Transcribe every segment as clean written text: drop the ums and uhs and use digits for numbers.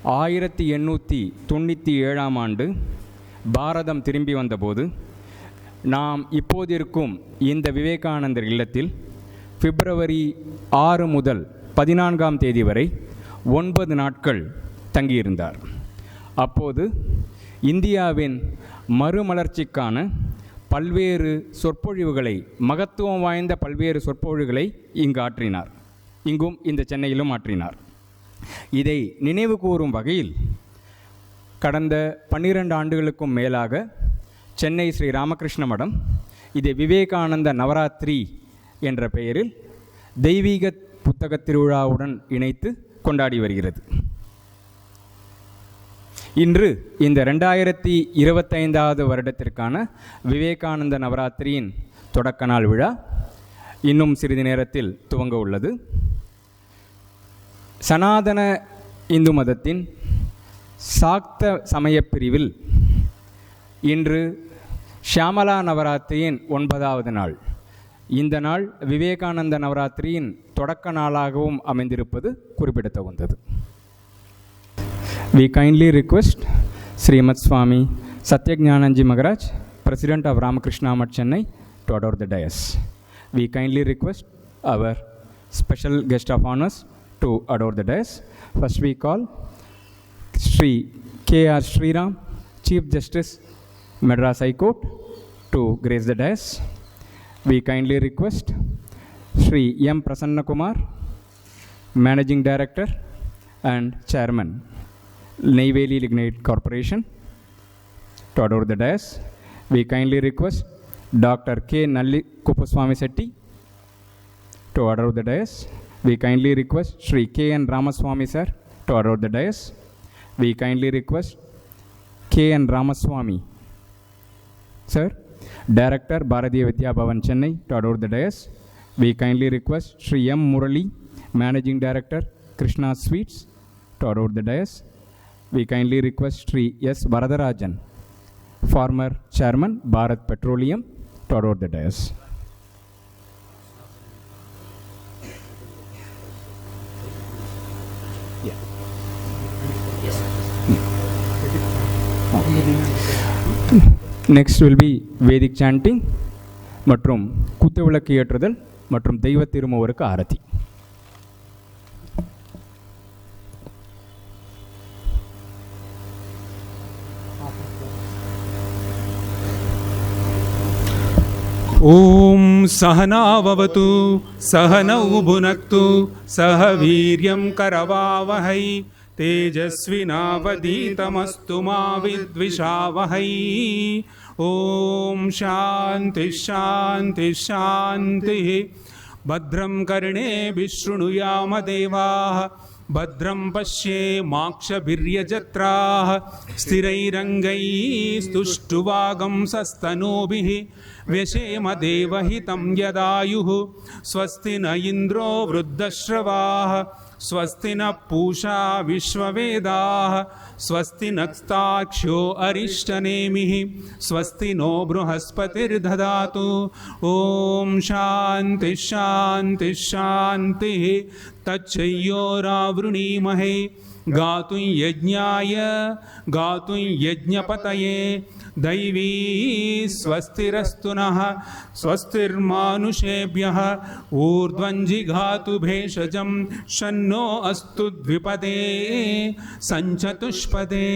1897 ஆண்டு பாரதம் திரும்பி வந்தபோது நாம் இப்போதிருக்கும் இந்த விவேகானந்தர் இல்லத்தில் பிப்ரவரி 6 முதல் 14ஆம் தேதி வரை 9 நாட்கள் தங்கியிருந்தார். அப்போது இந்தியாவின் மறுமலர்ச்சிக்கான பல்வேறு சொற்பொழிவுகளை, மகத்துவம் வாய்ந்த பல்வேறு சொற்பொழிவுகளை இங்கு ஆற்றினார். இங்கும் இந்த சென்னையிலும் ஆற்றினார். இதை நினைவு கூறும் வகையில் கடந்த 12 ஆண்டுகளுக்கும் மேலாக சென்னை ஸ்ரீ ராமகிருஷ்ண மடம் இதை விவேகானந்த நவராத்திரி என்ற பெயரில் தெய்வீக புத்தக திருவிழாவுடன் இணைத்து கொண்டாடி வருகிறது. இன்று இந்த 2025வது வருடத்திற்கான விவேகானந்த நவராத்திரியின் தொடக்க நாள் விழா இன்னும் சிறிது நேரத்தில் துவங்க உள்ளது. சனாதன இந்து மதத்தின் சாக்த சமய பிரிவில் இன்று ஷியாமலா நவராத்திரியின் 9வது நாள். இந்த நாள் விவேகானந்த நவராத்திரியின் தொடக்க நாளாகவும் அமைந்திருப்பது குறிப்பிடத்தகுந்தது. We kindly request Srimad Swami Satyajnananji Maharaj, President of Ramakrishna Math Chennai, to adore the dais. We kindly request our special guest of honors to adore the dais. First we call Sri K.R. Sriram, Chief Justice, Madras High Court, to grace the dais. We kindly request Sri M. Prasanna Kumar, Managing Director and Chairman, Neyveli Lignite Corporation, to adore the dais. We kindly request Dr. K. Nalli Kuppaswamy Setti to adore the dais. We kindly request Sri K. N. Ramaswamy Sir to adore the dais. We kindly request K. N. Ramaswamy Sir, Director, Bharatiya Vidya Bhavan Chennai, to adore the dais. We kindly request Sri M. Murali, Managing Director, Krishna Sweets, to adore the dais. We kindly request Sri S. Varadarajan, former Chairman, Bharat Petroleum, to adore the dais. Next will be Vedic chanting மற்றும் குத்துவிளக்கு ஏற்றுதல் மற்றும் தெய்வ திருமூவருக்கு ஆரத்தி. ஓம் சஹனாவவது சஹனௌ புனக்து சஹ வீர்யம் கரவாவஹை तेजस्विनावधीतमस्तु मा विद्विषावहै. ओम शांति शांति शांति. भद्रं कर्णेभिः शृणुयाम देवाः, भद्रं पश्येमाक्षभिर्यजत्राः, स्थिरैरङ्गैस्तुष्टुवागंसस्तनूभिः व्यशेम देवहितं यदायुः. स्वस्ति न इन्द्रो वृद्धश्रवाः, स्वस्ति न पूषा विश्ववेदाः, स्वस्ति नस्ताक्ष्यो अरिष्टनेमिः, स्वस्ति नो बृहस्पतिर्दधातु. ओम शांति शांति शांति. तच्चयोरावृणीमहे गातुं यज्ञाय गातुं यज्ञपतये. दैवी स्वस्तिरस्तु नः स्वस्तिर्मानुषेभ्यः. ऊर्ध्वञ्जिघातु भेषजं शन्नो अस्तु द्विपदे सञ्चतुष्पदे.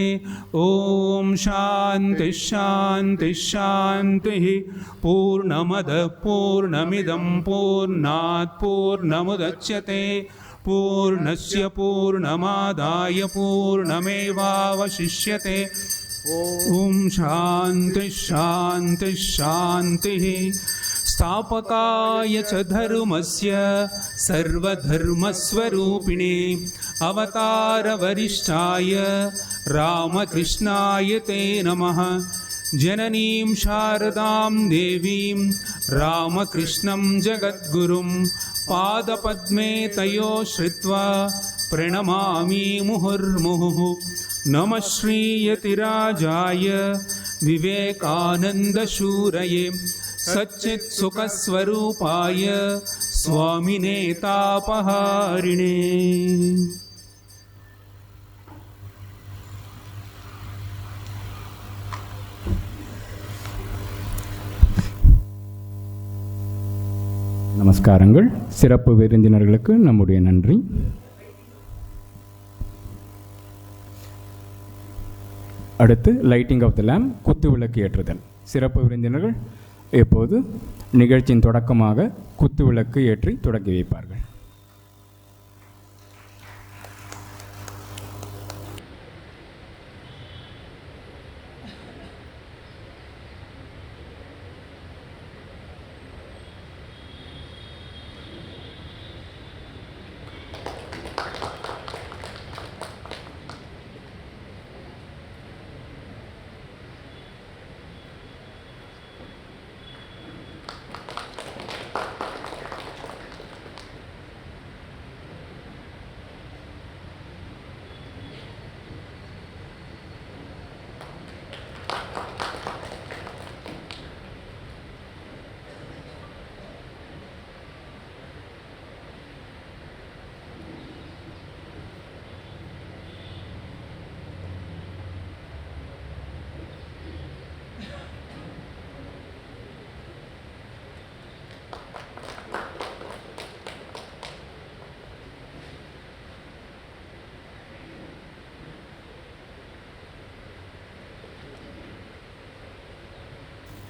ओम शांति शांति शांति. पूर्णमदः पूर्णमिदं पूर्णात् पूर्णमुदच्यते. पूर्णस्य पूर्णमादाय पूर्णमेवावशिष्यते. ओम शांति शांति शांति. स्थापकाय च धर्मस्य सर्वधर्मस्वरूपिणे अवतारवरिष्ठाय रामकृष्णाय ते नमः. जननीं शारदां देवीं रामकृष्णं जगद्गुरुं पादपद्मे तयो श्रित्वा प्रणमामि मुहुर्मुहुः. नमः श्रीयतिराजाय विवेकानन्दशूरये सच्चित्सुखस्वरूपाय स्वामिने तापहारिणे. நமஸ்காரங்கள். சிறப்பு விருந்தினர்களுக்கு நம்முடைய நன்றி. அடுத்து லைட்டிங் ஆஃப் த லேம்ப், குத்து விளக்கு ஏற்றுதல். சிறப்பு விருந்தினர்கள் இப்போது நிகழ்ச்சியின் தொடக்கமாக குத்து விளக்கு ஏற்றி தொடங்கி வைப்பார்கள்.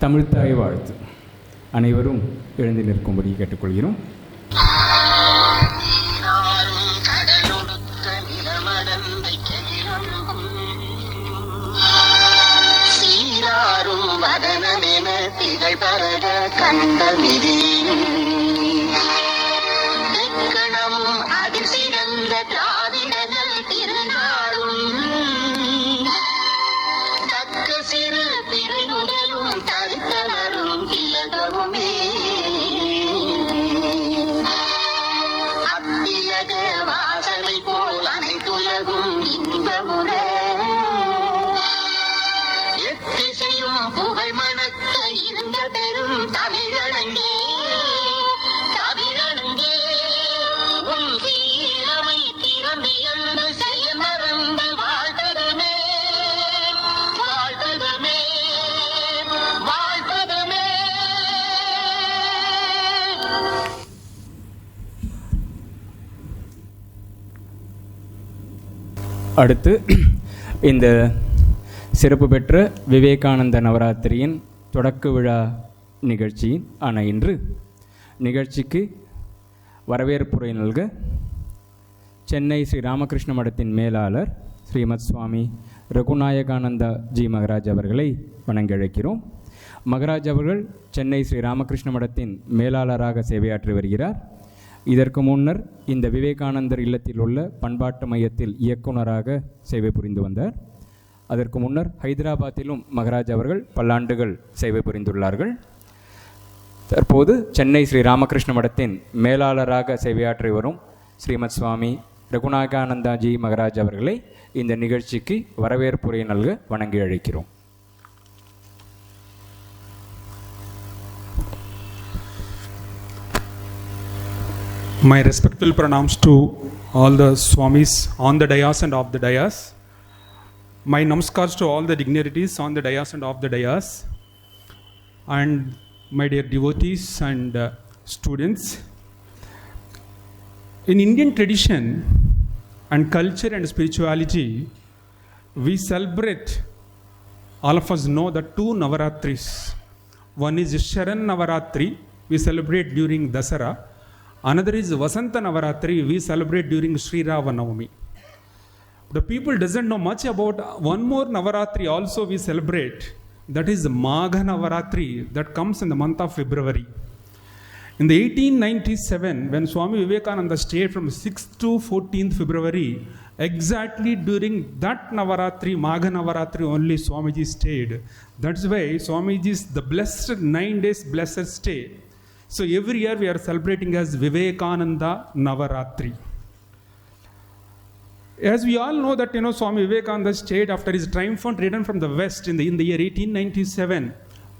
தமிழ்த்தாய் வாழ்த்து. அனைவரும் எழுந்து நிற்கும்படி கேட்டுக்கொள்கிறோம். அடுத்து இந்த சிறப்பு பெற்ற விவேகானந்த நவராத்திரியின் தொடக்க விழா நிகழ்ச்சியின் ஆன இன்று நிகழ்ச்சிக்கு வரவேற்புரை நல்க சென்னை ஸ்ரீ ராமகிருஷ்ண மடத்தின் மேலாளர் ஸ்ரீமத் சுவாமி ரகுநாயகானந்தா ஜி மகராஜ் அவர்களை வணங்கி அழைக்கிறோம். மகராஜ் அவர்கள் சென்னை ஸ்ரீ ராமகிருஷ்ண மடத்தின் மேலாளராக சேவையாற்றி வருகிறார். இதற்கு முன்னர் இந்த விவேகானந்தர் இல்லத்தில் உள்ள பண்பாட்டு மையத்தில் இயக்குநராக சேவை புரிந்து வந்தார். அதற்கு முன்னர் ஹைதராபாத்திலும் மகராஜ் அவர்கள் பல்லாண்டுகள் சேவை புரிந்துள்ளார்கள். தற்போது சென்னை ஸ்ரீ ராமகிருஷ்ண மடத்தின் மேலாளராக சேவையாற்றி வரும் ஸ்ரீமத் சுவாமி ரகுநாயகானந்தாஜி மகராஜ் அவர்களை இந்த நிகழ்ச்சிக்கு வரவேற்புரை நல்க வணங்கி அழைக்கிறோம். My respectful pranams to all the Swamis on the dais and off the dais. My namaskars to all the dignitaries on the dais and off the dais. And my dear devotees and students. In Indian tradition and culture and spirituality, we celebrate, all of us know, the two Navaratris. One is Sharan Navaratri, we celebrate during Dasara. Another is Vasanta Navaratri, we celebrate during Sri Ramakrishna-Vivekananda. The people doesn't know much about one more Navaratri also we celebrate. That is Magha Navaratri, that comes in the month of February. In the 1897, when Swami Vivekananda stayed from 6th to 14th February, exactly during that Navaratri, Magha Navaratri only Swamiji stayed. That's why Swamiji's the blessed 9 days blessed stay. So every year we are celebrating as Vivekananda Navaratri. As we all know that, Swami Vivekananda stayed after his triumphant return from the West in the year 1897.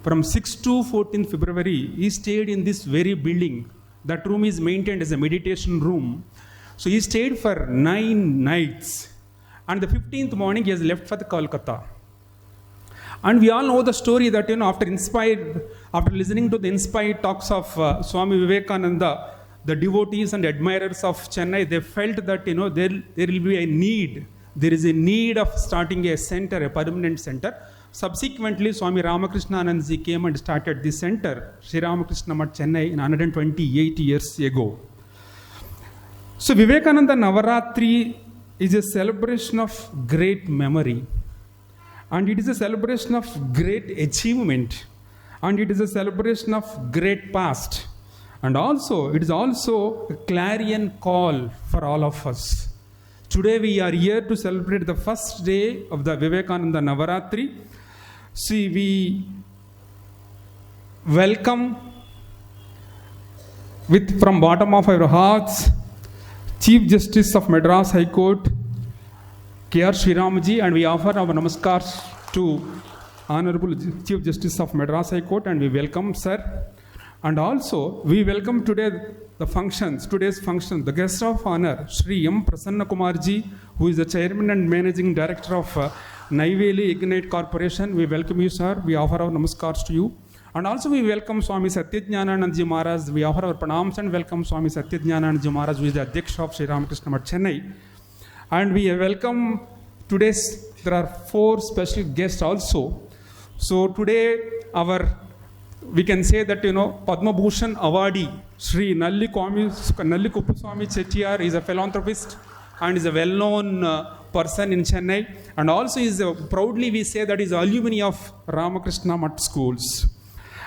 From 6th to 14th February, he stayed in this very building. That room is maintained as a meditation room. So he stayed for 9 nights. And the 15th morning, he has left for the Kolkata. And we all know the story that, after listening to the inspired talks of Swami Vivekananda, the devotees and admirers of Chennai, they felt that, there will be a need. There is a need of starting a center, a permanent center. Subsequently, Swami Ramakrishna-Vivekananda came and started the center, Sri Ramakrishna Math, Chennai, in 128 years ago. So Vivekananda Navaratri is a celebration of great memory. And it is a celebration of great achievement. And it is a celebration of great past. And also, it is also a clarion call for all of us. Today we are here to celebrate the first day of the Vivekananda Navaratri. See, we welcome from bottom of our hearts Chief Justice of Madras High Court, K.R. Sriramji, and we offer our namaskars to Honorable Chief Justice of Madras High Court, and we welcome sir. And also, we welcome today's function, the guest of honor, Sri Prasanna Kumarji, who is the Chairman and Managing Director of Naiveli Ignite Corporation. We welcome you, sir. We offer our namaskars to you. And also we welcome Swami Satyajnanandaji Maharaj. We offer our pranams and welcome Swami Satyajnanandaji Maharaj, who is the Adhyaksha of Sri Ramakrishna Math, Chennai. And we welcome there are 4 special guests also. So today we can say that, Padma Bhushan awardee, Sri Nalli Kuppuswamy Chettiar is a philanthropist and is a well-known person in Chennai. And also proudly we say that he is alumni of Ramakrishna Math schools.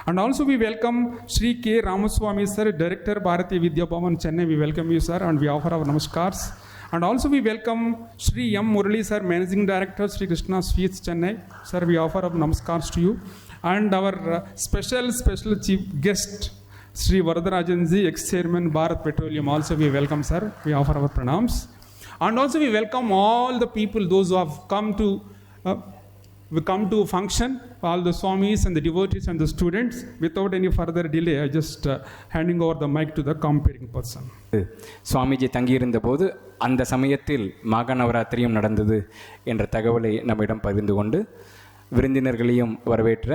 And also we welcome Sri K. Ramaswamy sir, Director Bharati Vidya Bhavan, Chennai. We welcome you, sir, and we offer our namaskars. And also we welcome Sri M. Murali sir, Managing Director, Sri Krishna Sweets, Chennai. Sir, we offer our namaskars to you. And our special chief guest, Sri Varadarajanji, ex-chairman Bharat Petroleum, also we welcome, sir. We offer our pranams. And also we welcome all the people, those who have come to function, all the Swamis and the devotees and the students. Without any further delay, I just handing over the mic to the comparing person. Swamiji தங்கியிருந்த போது அந்த சமயத்தில் மாக நவராத்திரியும் நடந்தது என்ற தகவலை நம்மிடம் பகிர்ந்து கொண்டு விருந்தினர்களையும் வரவேற்ற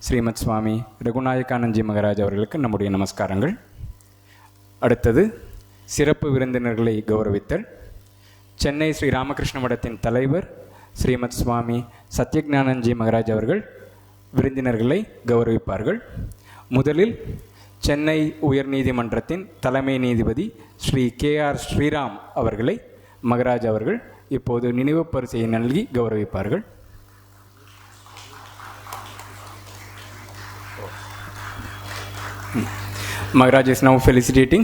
ஸ்ரீமத் சுவாமி ரகுநாயகானந்த்ஜி மகாராஜ் அவர்களுக்கு நம்முடைய நமஸ்காரங்கள். அடுத்தது சிறப்பு விருந்தினர்களை கௌரவித்தல். சென்னை ஸ்ரீ ராமகிருஷ்ண மடத்தின் தலைவர் ஸ்ரீமத் சுவாமி சத்யஞானந்த்ஜி மகாராஜ் அவர்கள் விருந்தினர்களை கௌரவிப்பார்கள். முதலில் சென்னை உயர்நீதிமன்றத்தின் தலைமை நீதிபதி ஸ்ரீ K.R. ஸ்ரீராம் அவர்களை மகாராஜ் அவர்கள் இப்போது நினைவு பரிசையை நல்கி கௌரவிப்பார்கள். Maharaj is now felicitating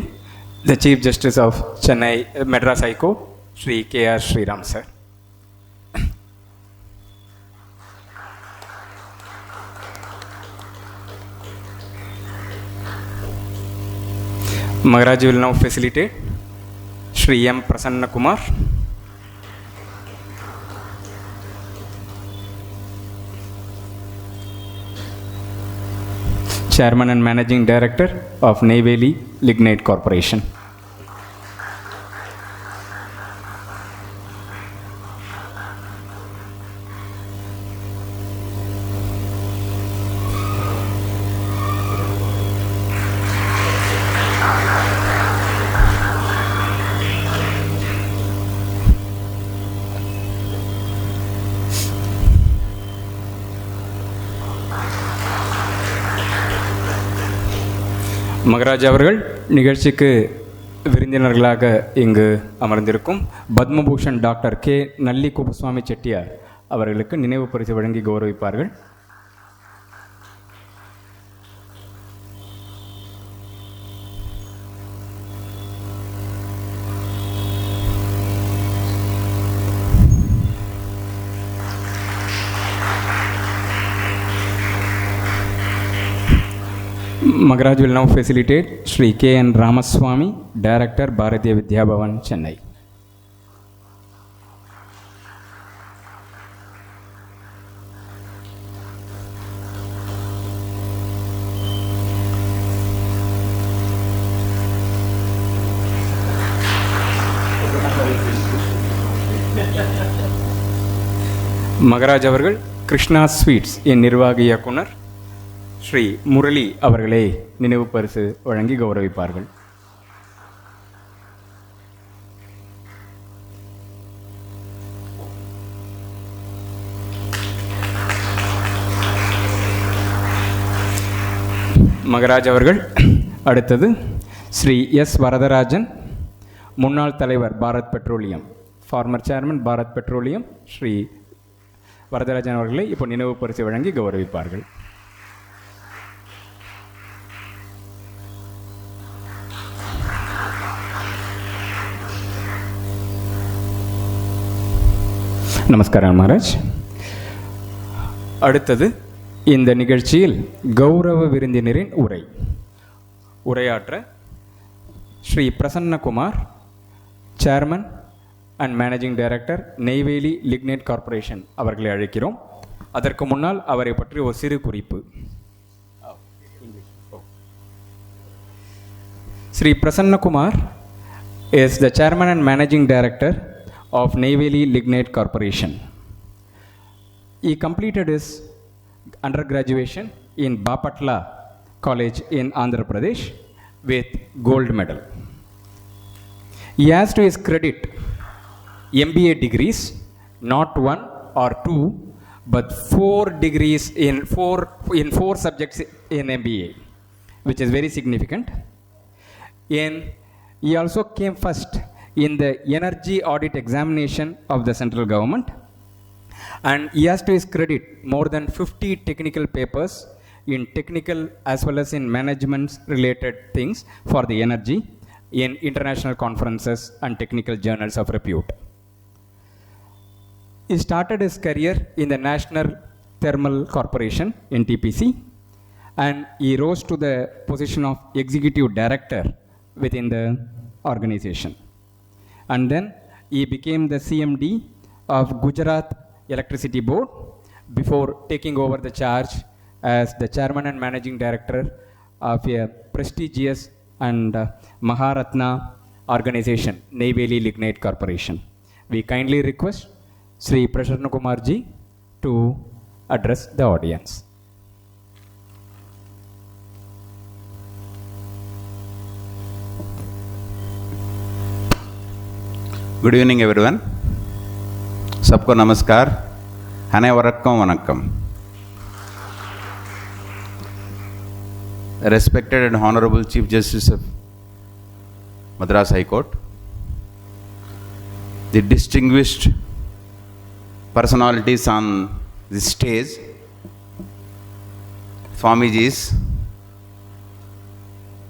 the Chief Justice of Chennai Madras High Court, Sri K.R. Sriram sir. Maharaj will now facilitate Sri M. Prasanna Kumar. Chairman and Managing Director of Naiveli Lignite Corporation. Maharaj அவர்கள் நிகழ்ச்சிக்கு விருந்தினர்களாக இங்கு அமர்ந்திருக்கும் Padma Bhushan doctor K. நல்லி குப்புசுவாமி செட்டியார் அவர்களுக்கு நினைவு பரிசு வழங்கி கௌரவிப்பார்கள். Maharaj will now facilitate Sri K.N. Ramaswamy, Director, Bharatiya Vidya Bhavan, Chennai. Maharaj அவர்கள் கிருஷ்ணா ஸ்வீட்ஸ் என் நிர்வாக இயக்குனர் ஸ்ரீ முரளி அவர்களே நினைவு பரிசு வழங்கி கௌரவிப்பார்கள். மகராஜ் அவர்கள். அடுத்தது ஸ்ரீ எஸ் வரதராஜன், முன்னாள் தலைவர் Bharat Petroleum, former chairman Bharat Petroleum, Shri Varadarajan அவர்களை இப்போ நினைவு பரிசு வழங்கி கௌரவிப்பார்கள். நமஸ்காரம் மகாராஜ். அடுத்தது இந்த நிகழ்ச்சியில் கௌரவ விருந்தினரின் உரையாற்ற Shri Prasanna Kumar, chairman and managing director Neyveli Lignite Corporation அவர்களை அழைக்கிறோம். அதற்கு முன்னால் அவரை பற்றி ஒரு சிறு குறிப்பு. Sri Prasanna Kumar is the chairman and managing director of Neyveli Lignite Corporation. He completed his undergraduation in Bapatla College in Andhra Pradesh with gold medal. He has to his credit MBA degrees, not one or two, but 4 degrees in four subjects in MBA, which is very significant. And he also came first in the energy audit examination of the central government, and he has to his credit more than 50 technical papers in technical as well as in management related things for the energy in international conferences and technical journals of repute. He started his career in the National Thermal Corporation, NTPC, and he rose to the position of executive director within the organization. And then he became the CMD of Gujarat Electricity Board before taking over the charge as the chairman and managing director of a prestigious and Maharatna organization, Neyveli Lignite Corporation. We kindly request Sri Prasanna Kumar ji to address the audience. Good evening everyone. सबको नमस्कार. अनेवरक्कम Vanakkam. Respected and Honorable Chief Justice of Madras High Court, the distinguished personalities on the stage, Swamijis,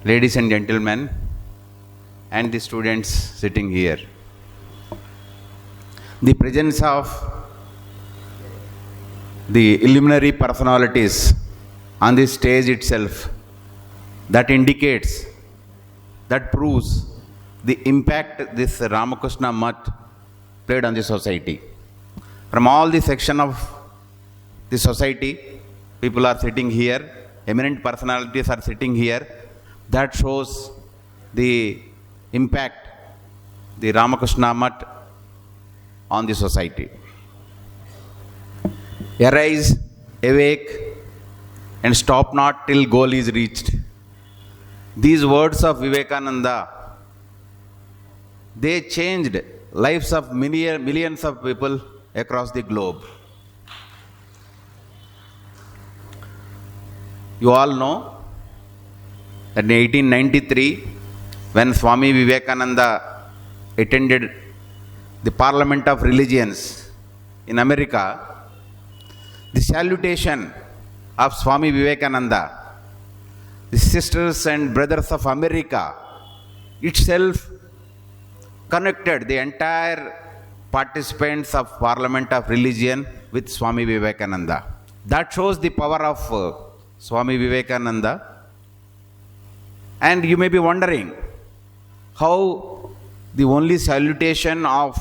ladies and gentlemen, and the students sitting here. The presence of the luminary personalities on the stage itself, that indicates, that proves the impact this Ramakrishna Math played on the society. From all the section of the society, people are sitting here, eminent personalities are sitting here. That shows the impact the Ramakrishna Math on the society. Arise, awake, and stop not till goal is reached. These words of Vivekananda, they changed lives of millions of people across the globe. You all know that in 1893, when Swami Vivekananda attended the Parliament of Religions in America, the salutation of Swami Vivekananda, the sisters and brothers of America itself connected the entire participants of Parliament of Religion with Swami Vivekananda. That shows the power of Swami Vivekananda. And you may be wondering how the only salutation of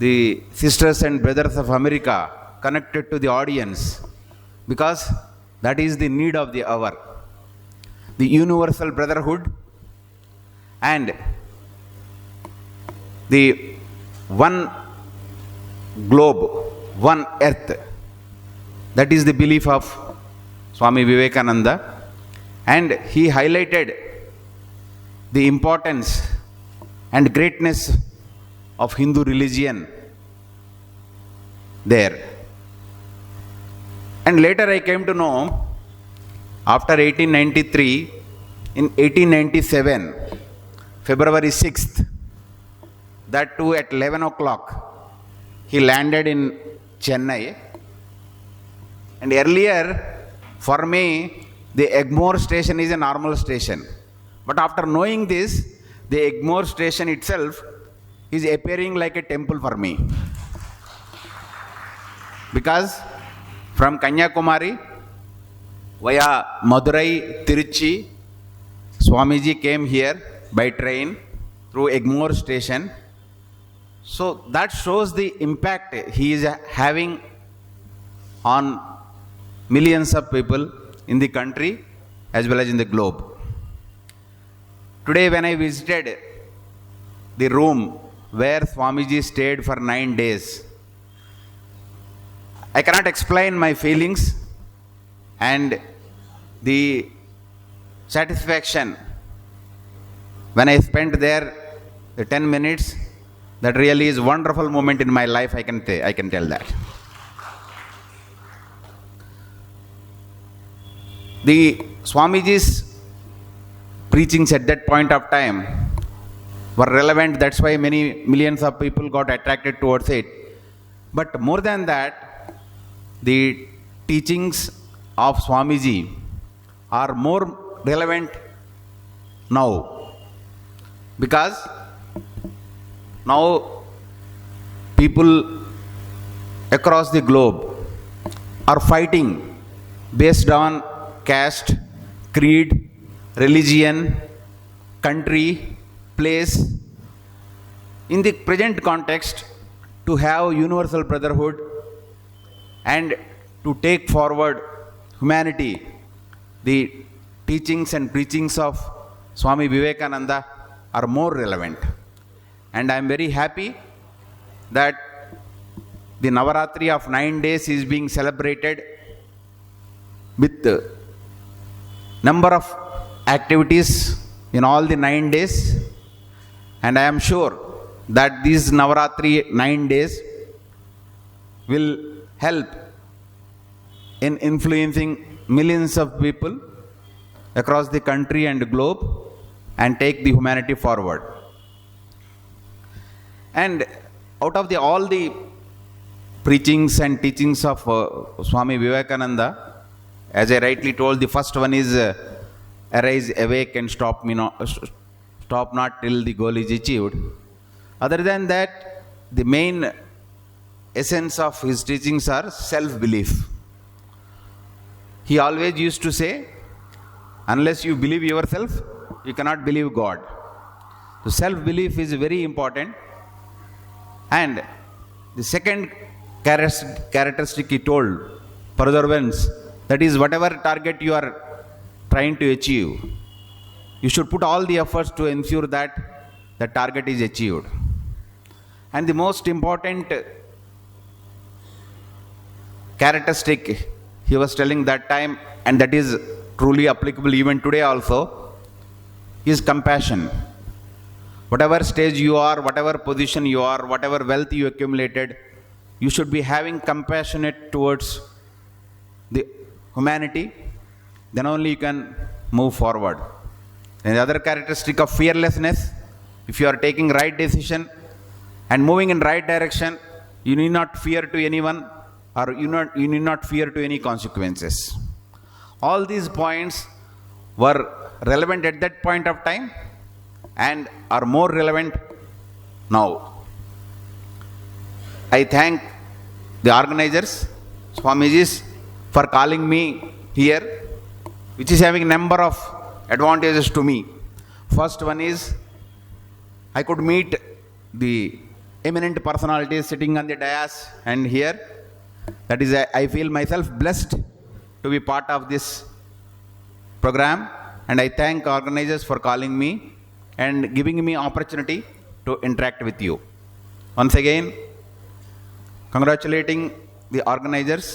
the sisters and brothers of America connected to the audience, because that is the need of the hour. The universal brotherhood and the one globe one earth. That is the belief of Swami Vivekananda, and he highlighted the importance and greatness of Hindu religion there. And later I came to know, after 1893, in 1897, February 6th, that too at 11 o'clock, he landed in Chennai. And earlier, for me, the Egmore station is a normal station. But after knowing this, the Egmore station itself is appearing like a temple for me. Because from Kanyakumari, via Madurai, Tiruchi, Swamiji came here by train through Egmore station. So that shows the impact he is having on millions of people in the country as well as in the globe. Today when I visited the room where Swamiji stayed for 9 days, I cannot explain my feelings and the satisfaction when I spent there the 10 minutes. That really is a wonderful moment in my life, I can tell that. The Swamiji's preachings at that point of time were relevant, that's why many millions of people got attracted towards it. But more than that, the teachings of Swamiji are more relevant now, because now people across the globe are fighting based on caste, creed, religion, country, place. In the present context, to have universal brotherhood and to take forward humanity, the teachings and preachings of Swami Vivekananda are more relevant. And I am very happy that the Navaratri of 9 days is being celebrated with number of activities in all the 9 days. And I am sure that these Navaratri 9 days will help in influencing millions of people across the country and globe and take the humanity forward. And out of all the preachings and teachings of Swami Vivekananda, as I rightly told, the first one is arise, awake, and stop not till the goal is achieved. Other than that, the main essence of his teachings are self-belief. He always used to say, unless you believe yourself, you cannot believe God. So self-belief is very important. And the second characteristic he told, perseverance, that is whatever target you are trying to achieve, you should put all the efforts to ensure that the target is achieved. And the most important characteristic he was telling that time, and that is truly applicable even today also, is compassion. Whatever stage you are, whatever position you are, whatever wealth you accumulated, you should be having compassionate towards the humanity. Then only you can move forward. And the other characteristic of fearlessness, if you are taking right decision and moving in right direction, you need not fear to anyone, or you need not fear to any consequences. All these points were relevant at that point of time and are more relevant now. I thank the organizers, Swamijis, for calling me here, which is having a number of advantages to me. First one is, I could meet the eminent personalities sitting on the dais and here. That is, I feel myself blessed to be part of this program, and I thank organizers for calling me and giving me opportunity to interact with you. Once again, congratulating the organizers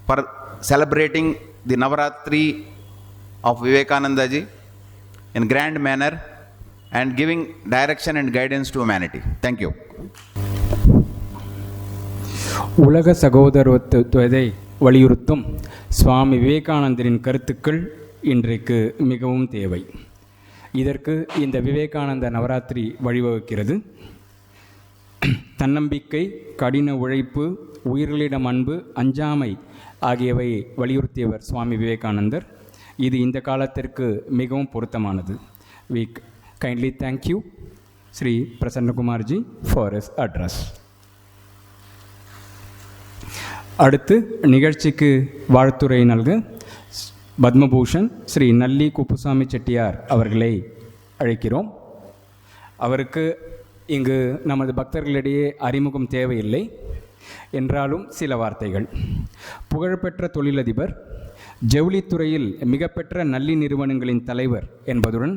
for celebrating the Navaratri of Vivekananda ji in grand manner and giving direction and guidance to humanity. Thank you. உலக சகோதரத்துவத்தை வலியுறுத்தும் சுவாமி விவேகானந்தரின் கருத்துக்கள் இன்றைக்கு மிகவும் தேவை. இதற்கு இந்த விவேகானந்த நவராத்திரி வழிவகுக்கிறது. தன்னம்பிக்கை, கடின உழைப்பு, உயிர்களிடம் அன்பு, அஞ்சாமை ஆகியவை வலியுறுத்தியவர் சுவாமி விவேகானந்தர். இது இந்த காலத்திற்கு மிகவும் பொருத்தமானது. We kindly thank you, Sri Prasanna Kumarji, for his address. அடுத்து நிகழ்ச்சிக்கு வாழ்த்துரை நல்க பத்மபூஷன் ஸ்ரீ நல்லி குப்புசாமி செட்டியார் அவர்களை அழைக்கிறோம். அவருக்கு இங்கு நமது பக்தர்களிடையே அறிமுகம் தேவையில்லை என்றாலும் சில வார்த்தைகள். புகழ்பெற்ற தொழிலதிபர், ஜவுளித்துறையில் மிகப்பெற்ற நல்லி நிறுவனங்களின் தலைவர் என்பதுடன்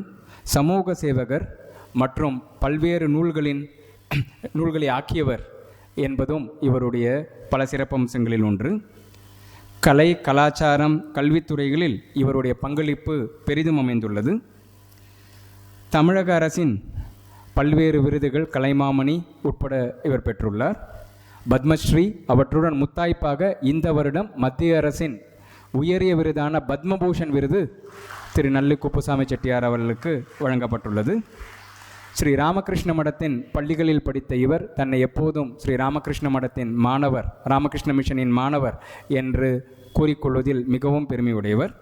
சமூக சேவகர் மற்றும் பல்வேறு நூல்களை ஆக்கியவர் என்பதும் இவருடைய பல சிறப்பம்சங்களில் ஒன்று. கலை, கலாச்சாரம், கல்வித்துறைகளில் இவருடைய பங்களிப்பு பெரிதும் அமைந்துள்ளது. தமிழக அரசின் பல்வேறு விருதுகள், கலைமாமணி உட்பட இவர் பெற்றுள்ளார். பத்மஸ்ரீ அவற்றுடன் முத்தாய்ப்பாக இந்த வருடம் மத்திய அரசின் உயரிய விருதான பத்மபூஷன் விருது திரு நல்லி குப்புசாமி செட்டியார் அவர்களுக்கு வழங்கப்பட்டுள்ளது. ஸ்ரீ ராமகிருஷ்ண மடத்தின் பள்ளிகளில் படித்த இவர் தன்னை எப்போதும் ஸ்ரீ ராமகிருஷ்ண மடத்தின் மாணவர், ராமகிருஷ்ண மிஷனின் மாணவர் என்று கூறிக்கொள்வதில் மிகவும் பெருமையுடையவர்.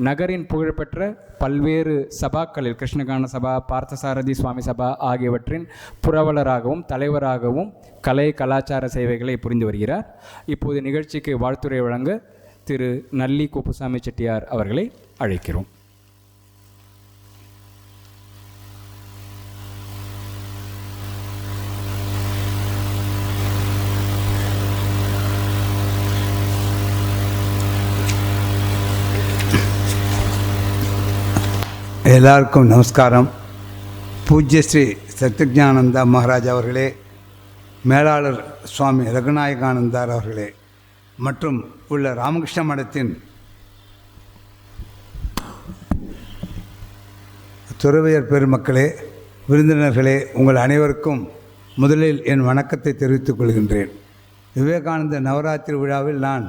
நகரின் புகழ்பெற்ற பல்வேறு சபாக்களில், கிருஷ்ணகான சபா, பார்த்தசாரதி சுவாமி சபா ஆகியவற்றின் புரவலராகவும் தலைவராகவும் கலை கலாச்சார சேவைகளை புரிந்து வருகிறார். இப்போது நிகழ்ச்சிக்கு வாழ்த்துரை வழங்க திரு நல்லி குப்புசாமி செட்டியார் அவர்களை அழைக்கிறோம். எல்லாருக்கும் நமஸ்காரம். பூஜ்ய ஸ்ரீ சத்யஞானந்தா மகாராஜ் அவர்களே, மேலாளர் சுவாமி ரகுநாயகானந்தார் அவர்களே மற்றும் உள்ள ராமகிருஷ்ண மடத்தின் துறவியர் பெருமக்களே, விருந்தினர்களே, உங்கள் அனைவருக்கும் முதலில் என் வணக்கத்தை தெரிவித்துக் கொள்கின்றேன். விவேகானந்த நவராத்திரி விழாவில் நான்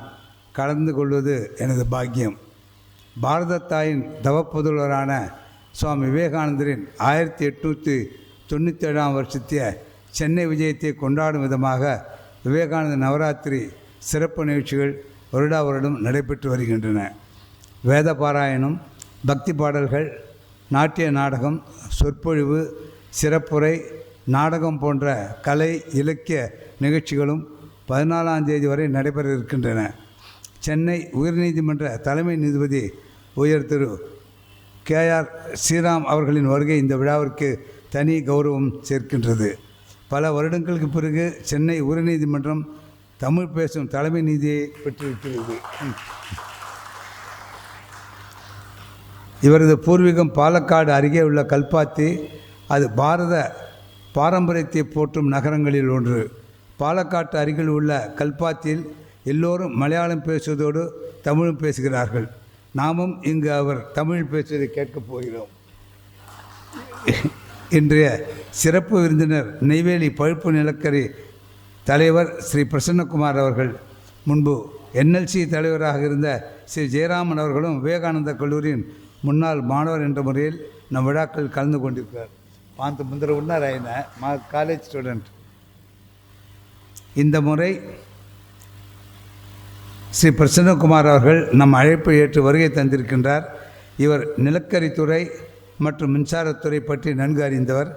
கலந்து கொள்வது எனது பாக்கியம். பாரத தாயின் தவப்புதல்வரான சுவாமி விவேகானந்தரின் 1897 வருஷத்திய சென்னை விஜயத்தை கொண்டாடும் விதமாக விவேகானந்த நவராத்திரி சிறப்பு நிகழ்ச்சிகள் வருடம் நடைபெற்று வருகின்றன. வேத பாராயணம், பக்தி பாடல்கள், நாட்டிய நாடகம், சொற்பொழிவு, சிறப்புரை, நாடகம் போன்ற கலை இலக்கிய நிகழ்ச்சிகளும் 14ஆம் தேதி வரை நடைபெற இருக்கின்றன. சென்னை உயர்நீதிமன்ற தலைமை நீதிபதி உயர் திரு KR ஸ்ரீராம் அவர்களின் வருகை இந்த விழாவிற்கு தனி கௌரவம் சேர்க்கின்றது. பல வருடங்களுக்கு பிறகு சென்னை உயர்நீதிமன்றம் தமிழ் பேசும் தலைமை நீதியை பெற்றிருக்கிறது. இவரது பூர்வீகம் பாலக்காடு அருகே உள்ள கல்பாத்தி. அது பாரத பாரம்பரியத்தை போற்றும் நகரங்களில் ஒன்று. பாலக்காட்டு அருகில் உள்ள கல்பாத்தியில் எல்லோரும் மலையாளம் பேசுவதோடு தமிழும் பேசுகிறார்கள். நாமும் இங்கு அவர் தமிழ் பேசுவதை கேட்கப் போகிறோம். இன்றைய சிறப்பு விருந்தினர் நெய்வேலி பழுப்பு நிலக்கரி தலைவர் ஸ்ரீ பிரசன்னகுமார் அவர்கள், முன்பு NLC தலைவராக இருந்த ஸ்ரீ ஜெயராமன் அவர்களும் விவேகானந்த கல்லூரியின் முன்னாள் மாணவர் என்ற முறையில் நம் விழாக்கள் கலந்து கொண்டிருக்கிறார். பார்த்து முந்திர உன்னார் ஆயின காலேஜ் ஸ்டூடெண்ட். இந்த முறை ஸ்ரீ பிரசன்னகுமார் அவர்கள் நம் அழைப்பை ஏற்று வருகை தந்திருக்கின்றார். இவர் நிலக்கரித்துறை மற்றும் மின்சாரத்துறை பற்றி நன்கு அறிந்தவர்.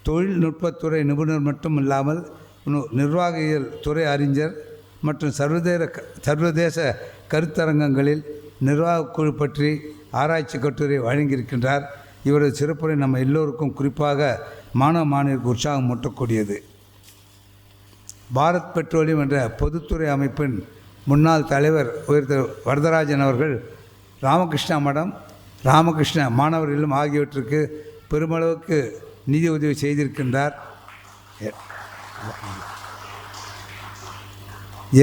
தொழில்நுட்பத்துறை நிபுணர் மட்டும் இல்லாமல் நிர்வாகியல் துறை அறிஞர் மற்றும் சர்வதேச கருத்தரங்கங்களில் நிர்வாக குழு பற்றி ஆராய்ச்சி கட்டுரை வழங்கியிருக்கின்றார். இவரது சிறப்புரை நம்ம எல்லோருக்கும், குறிப்பாக மாணவ மாணவியருக்கு உற்சாகம் மூட்டக்கூடியது. பாரத் பெட்ரோலியம் என்ற பொதுத்துறை அமைப்பின் முன்னாள் தலைவர் உயர்ந்த வரதராஜன் அவர்கள் ராமகிருஷ்ணா மடம், ராமகிருஷ்ண மாணவர் இல்லம் ஆகியவற்றுக்கு பெருமளவுக்கு நிதி உதவி செய்திருக்கின்றார்.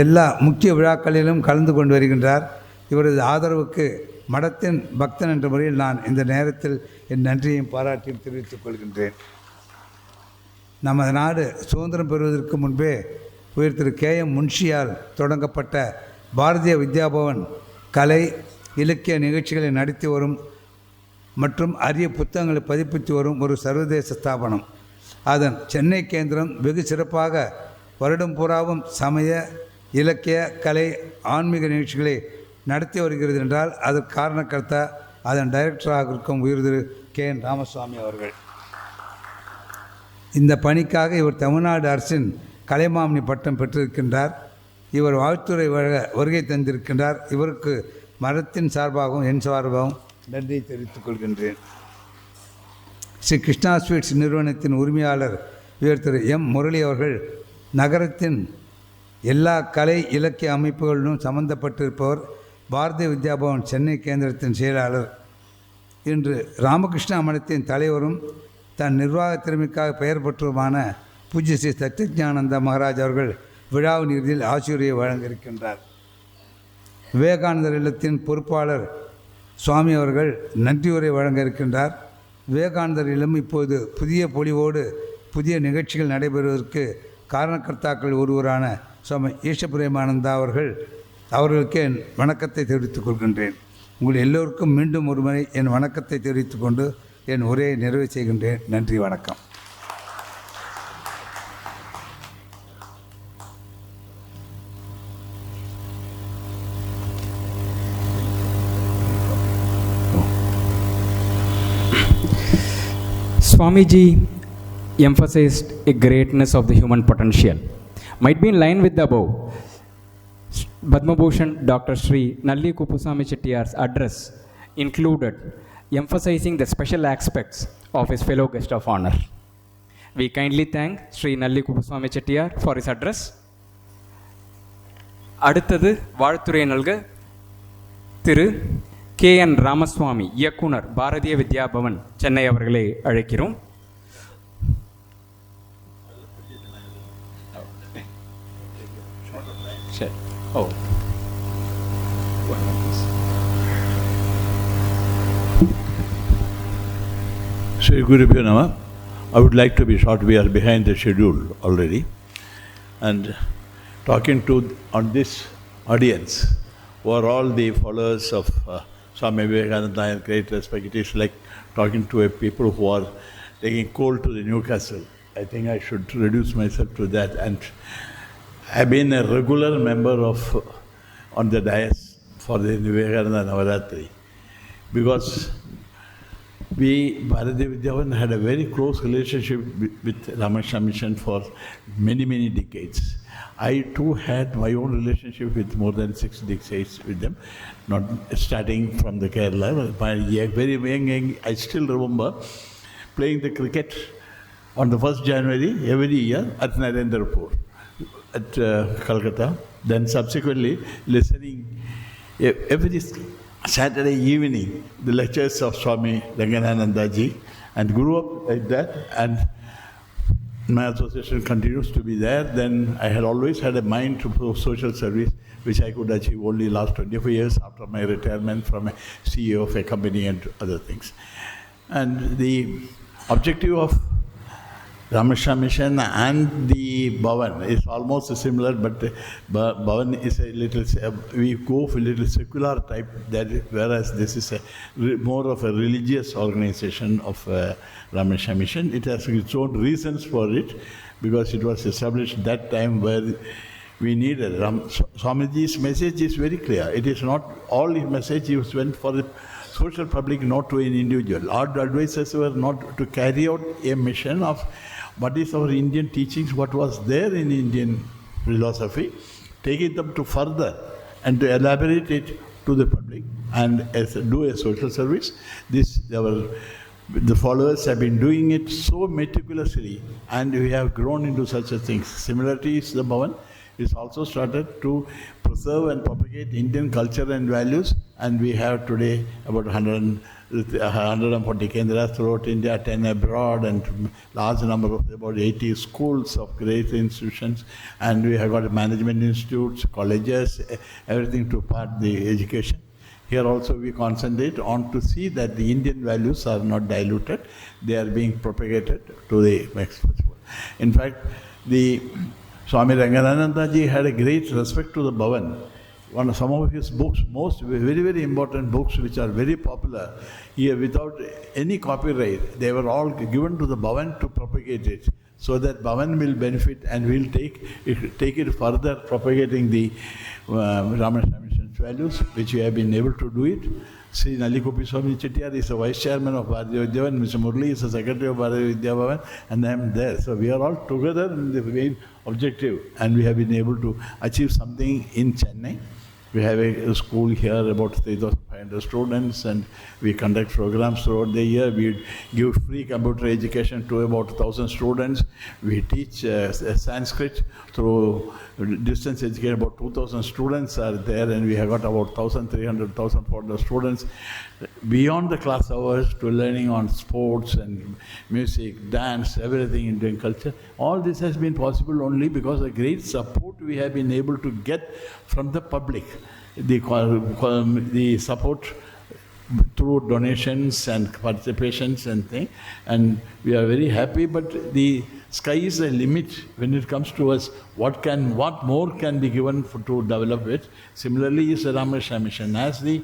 எல்லா முக்கிய விழாக்களிலும் கலந்து கொண்டு வருகின்றார். இவரது ஆதரவுக்கு மடத்தின் பக்தன் என்ற முறையில் நான் இந்த நேரத்தில் என் நன்றியையும் பாராட்டியும் தெரிவித்துக் கொள்கின்றேன். நமது நாடு சுதந்திரம் பெறுவதற்கு முன்பே உயர் திரு K.M. முன்ஷியால் தொடங்கப்பட்ட பாரதிய வித்யாபவன் கலை இலக்கிய நிகழ்ச்சிகளை நடத்தி வரும் மற்றும் அரிய புத்தகங்களை பதிப்பித்து வரும் ஒரு சர்வதேச ஸ்தாபனம். அதன் சென்னை கேந்திரம் வெகு சிறப்பாக வருடம் பூராவும் சமய இலக்கிய கலை ஆன்மீக நிகழ்ச்சிகளை நடத்தி வருகிறது என்றால் அதற்கு காரணக்கர்த்தா அதன் டைரக்டராக இருக்கும் உயர் திரு K.N. ராமசுவாமி அவர்கள். இந்த பணிக்காக இவர் தமிழ்நாடு அரசின் கலைமாமணி பட்டம் பெற்றிருக்கின்றார். இவர் வாழ்த்துறை வருகை தந்திருக்கின்றார். இவருக்கு மரத்தின் சார்பாகவும் என் சார்பாகவும் நன்றி தெரிவித்துக் கொள்கின்றேன். ஸ்ரீ கிருஷ்ணா ஸ்வீட்ஸ் நிறுவனத்தின் உரிமையாளர் உயர் திரு M. முரளி அவர்கள் நகரத்தின் எல்லா கலை இலக்கிய அமைப்புகளிலும் சம்பந்தப்பட்டிருப்பவர். பாரதிய வித்யாபவன் சென்னை கேந்திரத்தின் செயலாளர். இன்று ராமகிருஷ்ணா மடத்தின் தலைவரும் தன் நிர்வாக திறமைக்காக பெயர் பெற்றதுமான பூஜ்ய ஸ்ரீ சத்யஞானந்த மகாராஜ் அவர்கள் விழாவின் இறுதியில் ஆசிரியை வழங்க இருக்கின்றார். விவேகானந்தர் இல்லத்தின் பொறுப்பாளர் சுவாமி அவர்கள் நன்றியுரை வழங்க இருக்கின்றார். விவேகானந்தர் இல்லம் இப்போது புதிய பொலிவோடு புதிய நிகழ்ச்சிகள் நடைபெறுவதற்கு காரணக்கர்த்தாக்கள் ஒருவரான சுவாமி ஈஷபிரேமானந்தா அவர்களுக்கு என் வணக்கத்தை தெரிவித்துக் கொள்கின்றேன். உங்கள் எல்லோருக்கும் மீண்டும் ஒருமுறை என் வணக்கத்தை தெரிவித்துக் கொண்டு என் உரையை நிறைவு செய்கின்றேன். நன்றி, வணக்கம். Swamiji emphasized a greatness of the human potential. Might be in line with the above. Padma Bhushan Dr. Sri Nalli Kupusami Chettiar's address included emphasizing the special aspects of his fellow guest of honor. We kindly thank Sri Nalli Kupusami Chettiar for his address. அடுத்தது வாழ்த்துரை நல்க திரு K.N. Ramaswamy, இயக்குனர், பாரதிய வித்யாபவன், சென்னை அவர்களை அழைக்கிறோம். Sri Gurubhyo Nama. I would like to be short. We are behind the schedule already. And talking to on this audience who are all the followers of Swami Vivekananda and great respect. It is like talking to a people who are taking coal to the Newcastle. I think I should reduce myself to that. And I've been a regular member of on the dais for the Vivekananda Navaratri because we, Bharatiya Vidyavan, had a very close relationship with Ramakrishna Mission for many, many decades. I too had my own relationship with more than 6 decades with them, not starting from the Kerala. My very young age, I still remember playing the cricket on the 1st January every year at Narendrapur, at Calcutta. Then subsequently listening every Saturday evening the lectures of Swami Ranganananda ji, and grew up like that. And my association continues to be there. Then I had always had a mind to do social service, which I could achieve only last 25 years after my retirement from a CEO of a company and other things. And the objective of Ramakrishna Mission and the Bhavan is almost similar, but Bhavan is a little, we go for a little secular type, whereas this is more of a religious organization of Ramakrishna Mission. It has its own reasons for it, because it was established that time where we needed. Swamiji's message is very clear. It is not all his message is went for the social public, not to an individual. Our advices were not to carry out a mission of what is our Indian teachings, what was there in Indian philosophy, taking them to further and to elaborate it to the public and do a social service. The followers have been doing it so meticulously, and we have grown into such a thing. Similarity is the Bhavan. It's also started to preserve and propagate Indian culture and values, and we have today about 140 kendras throughout India, 10 abroad, and large number of about 80 schools of great institutions, and we have got management institutes, colleges, everything to part the education. Here also we concentrate on to see that the Indian values are not diluted, they are being propagated to the next world. In fact, the Swami Ranganathananda ji had a great respect to the Bhavan. Some of his books, very, very important books which are very popular, here without any copyright, they were all given to the Bhavan to propagate it, so that Bhavan will benefit and will take it further, propagating the Ramakrishna values, which we have been able to do it. Sri Nalikopi Swami Chettiar is the Vice Chairman of Bharatiya Vidya Bhavan, Mr. Murli is the Secretary of Bharatiya Vidya Bhavan, and I am there. So we are all together in the main objective, and we have been able to achieve something in Chennai. We have a school here, about 3,500 students, and we conduct programs throughout the year. We give free computer education to about 1,000 students. We teach Sanskrit through distance education. About 2,000 students are there, and we have got about 1,300, 1,400 students. Beyond the class hours to learning on sports and music, dance, everything Indian culture. All this has been possible only because of the great support we have been able to get from the public. The support through donations and participations and things, and we are very happy, but the sky is the limit when it comes to us. What more can be given to develop it? Similarly is the Ramakrishna mission. As the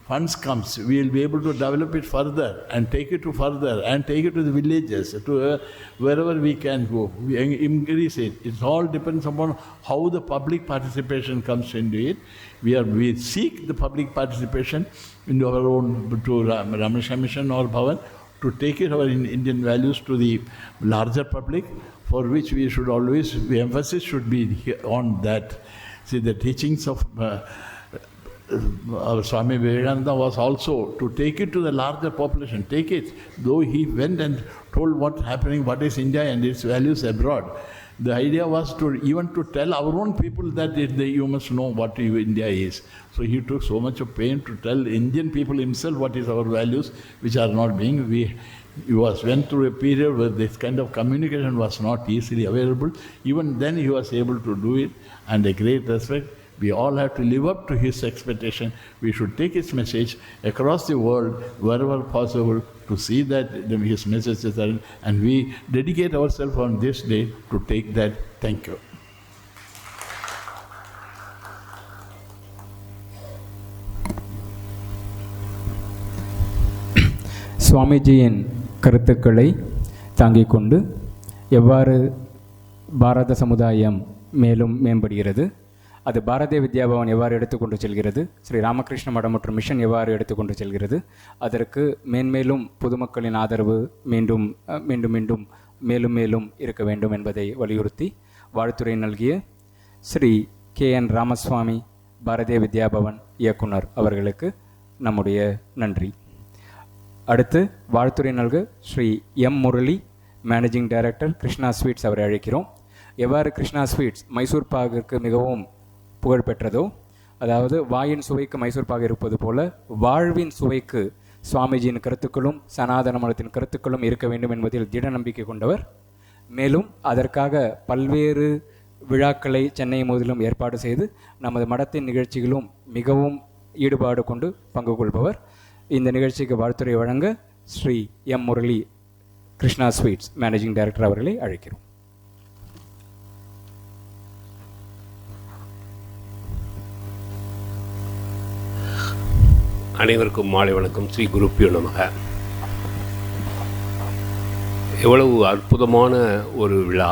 funds comes, we will be able to develop it further and take it to further and take it to the villages, to wherever we can go. We increase it. It all depends upon how the public participation comes into it. We seek the public participation into our own, to Ramakrishna mission or Bhavan, to take it our Indian values to the larger public, for which we should always, the emphasis should be on that. See, the teachings of our Swami Vivekananda was also to take it to the larger population, take it, though he went and told what's happening, what is India and its values abroad. The idea was to tell our own people that you must know what India is. So he took so much of pain to tell Indian people himself what is our values, which are not being. He went through a period where this kind of communication was not easily available. Even then he was able to do it, and a great respect. We all have to live up to his expectation. We should take his message across the world, wherever possible, to see that his message is there. And we dedicate ourselves on this day to take that. Thank you. சுவாமிஜியின் கருத்துக்களை தாங்கிக் கொண்டு எவ்வாறு பாரத சமுதாயம் மேலும் மேம்படுகிறது, அது பாரதிய வித்யாபவன் எவ்வாறு எடுத்துக்கொண்டு செல்கிறது, ஸ்ரீ ராமகிருஷ்ண மடம் மற்றும் மிஷன் எவ்வாறு எடுத்துக்கொண்டு செல்கிறது, அதற்கு மேன்மேலும் பொதுமக்களின் ஆதரவு மீண்டும் மேலும் மேலும் இருக்க வேண்டும் என்பதை வலியுறுத்தி வாழ்த்துரை நல்கிய ஸ்ரீ KN ராமசுவாமி பாரதிய வித்யாபவன் இயக்குனர் அவர்களுக்கு நம்முடைய நன்றி. அடுத்து வாழ்த்துரை நல்க Shri Murali managing director Krishna Sweets அவரை அழைக்கிறோம். எவ்வாறு கிருஷ்ணா ஸ்வீட்ஸ் மைசூர் பாகிற்கு மிகவும் புகழ்பெற்றதோ, அதாவது வாயின் சுவைக்கு மைசூர் பாகு இருப்பது போல வாழ்வின் சுவைக்கு சுவாமிஜியின் கருத்துக்களும் சனாதன மதத்தின் கருத்துக்களும் இருக்க வேண்டும் என்பதில் திட நம்பிக்கை கொண்டவர். மேலும் அதற்காக பல்வேறு விழாக்களை சென்னை முழுவதிலும் ஏற்பாடு செய்து நமது மடத்தின் நிகழ்ச்சிகளும் மிகவும் ஈடுபாடு கொண்டு பங்கு கொள்பவர். இந்த நிகழ்ச்சிக்கு வாழ்த்துரை வழங்க Shri Murali Krishna Sweets managing director அவர்களை அழைக்கிறோம். அனைவருக்கும் மாலை வணக்கம். ஸ்ரீ குருப்பியோ நமக. எவ்வளவு அற்புதமான ஒரு விழா!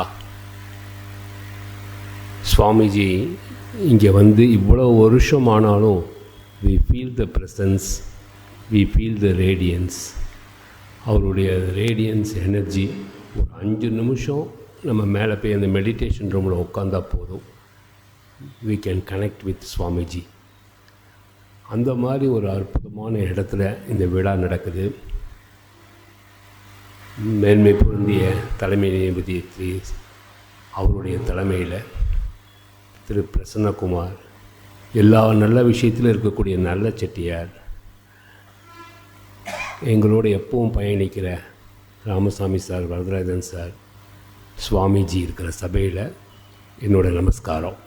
சுவாமிஜி இங்கே வந்து இவ்வளோ வருஷம் ஆனாலும் we feel the presence, we feel the radiance. அவருடைய ரேடியன்ஸ் எனர்ஜி ஒரு 5 நிமிஷம் நம்ம மேலே போய் அந்த மெடிடேஷன் ரூமில் உட்காந்தா போதும், we can connect with Swamiji. அந்த மாதிரி ஒரு அற்புதமான இடத்துல இந்த விழா நடக்குது. மேன்மை பொருந்திய தலைமை நீதிபதி அவருடைய தலைமையில் திரு பிரசன்ன குமார், எல்லா நல்ல விஷயத்திலும் இருக்கக்கூடிய நல்ல செட்டியார், எங்களோட எப்பவும் பயணிக்கிற ராமசாமி சார், வரதராஜன் சார், சுவாமிஜி இருக்கிற சபையில் என்னோட நமஸ்காரம்.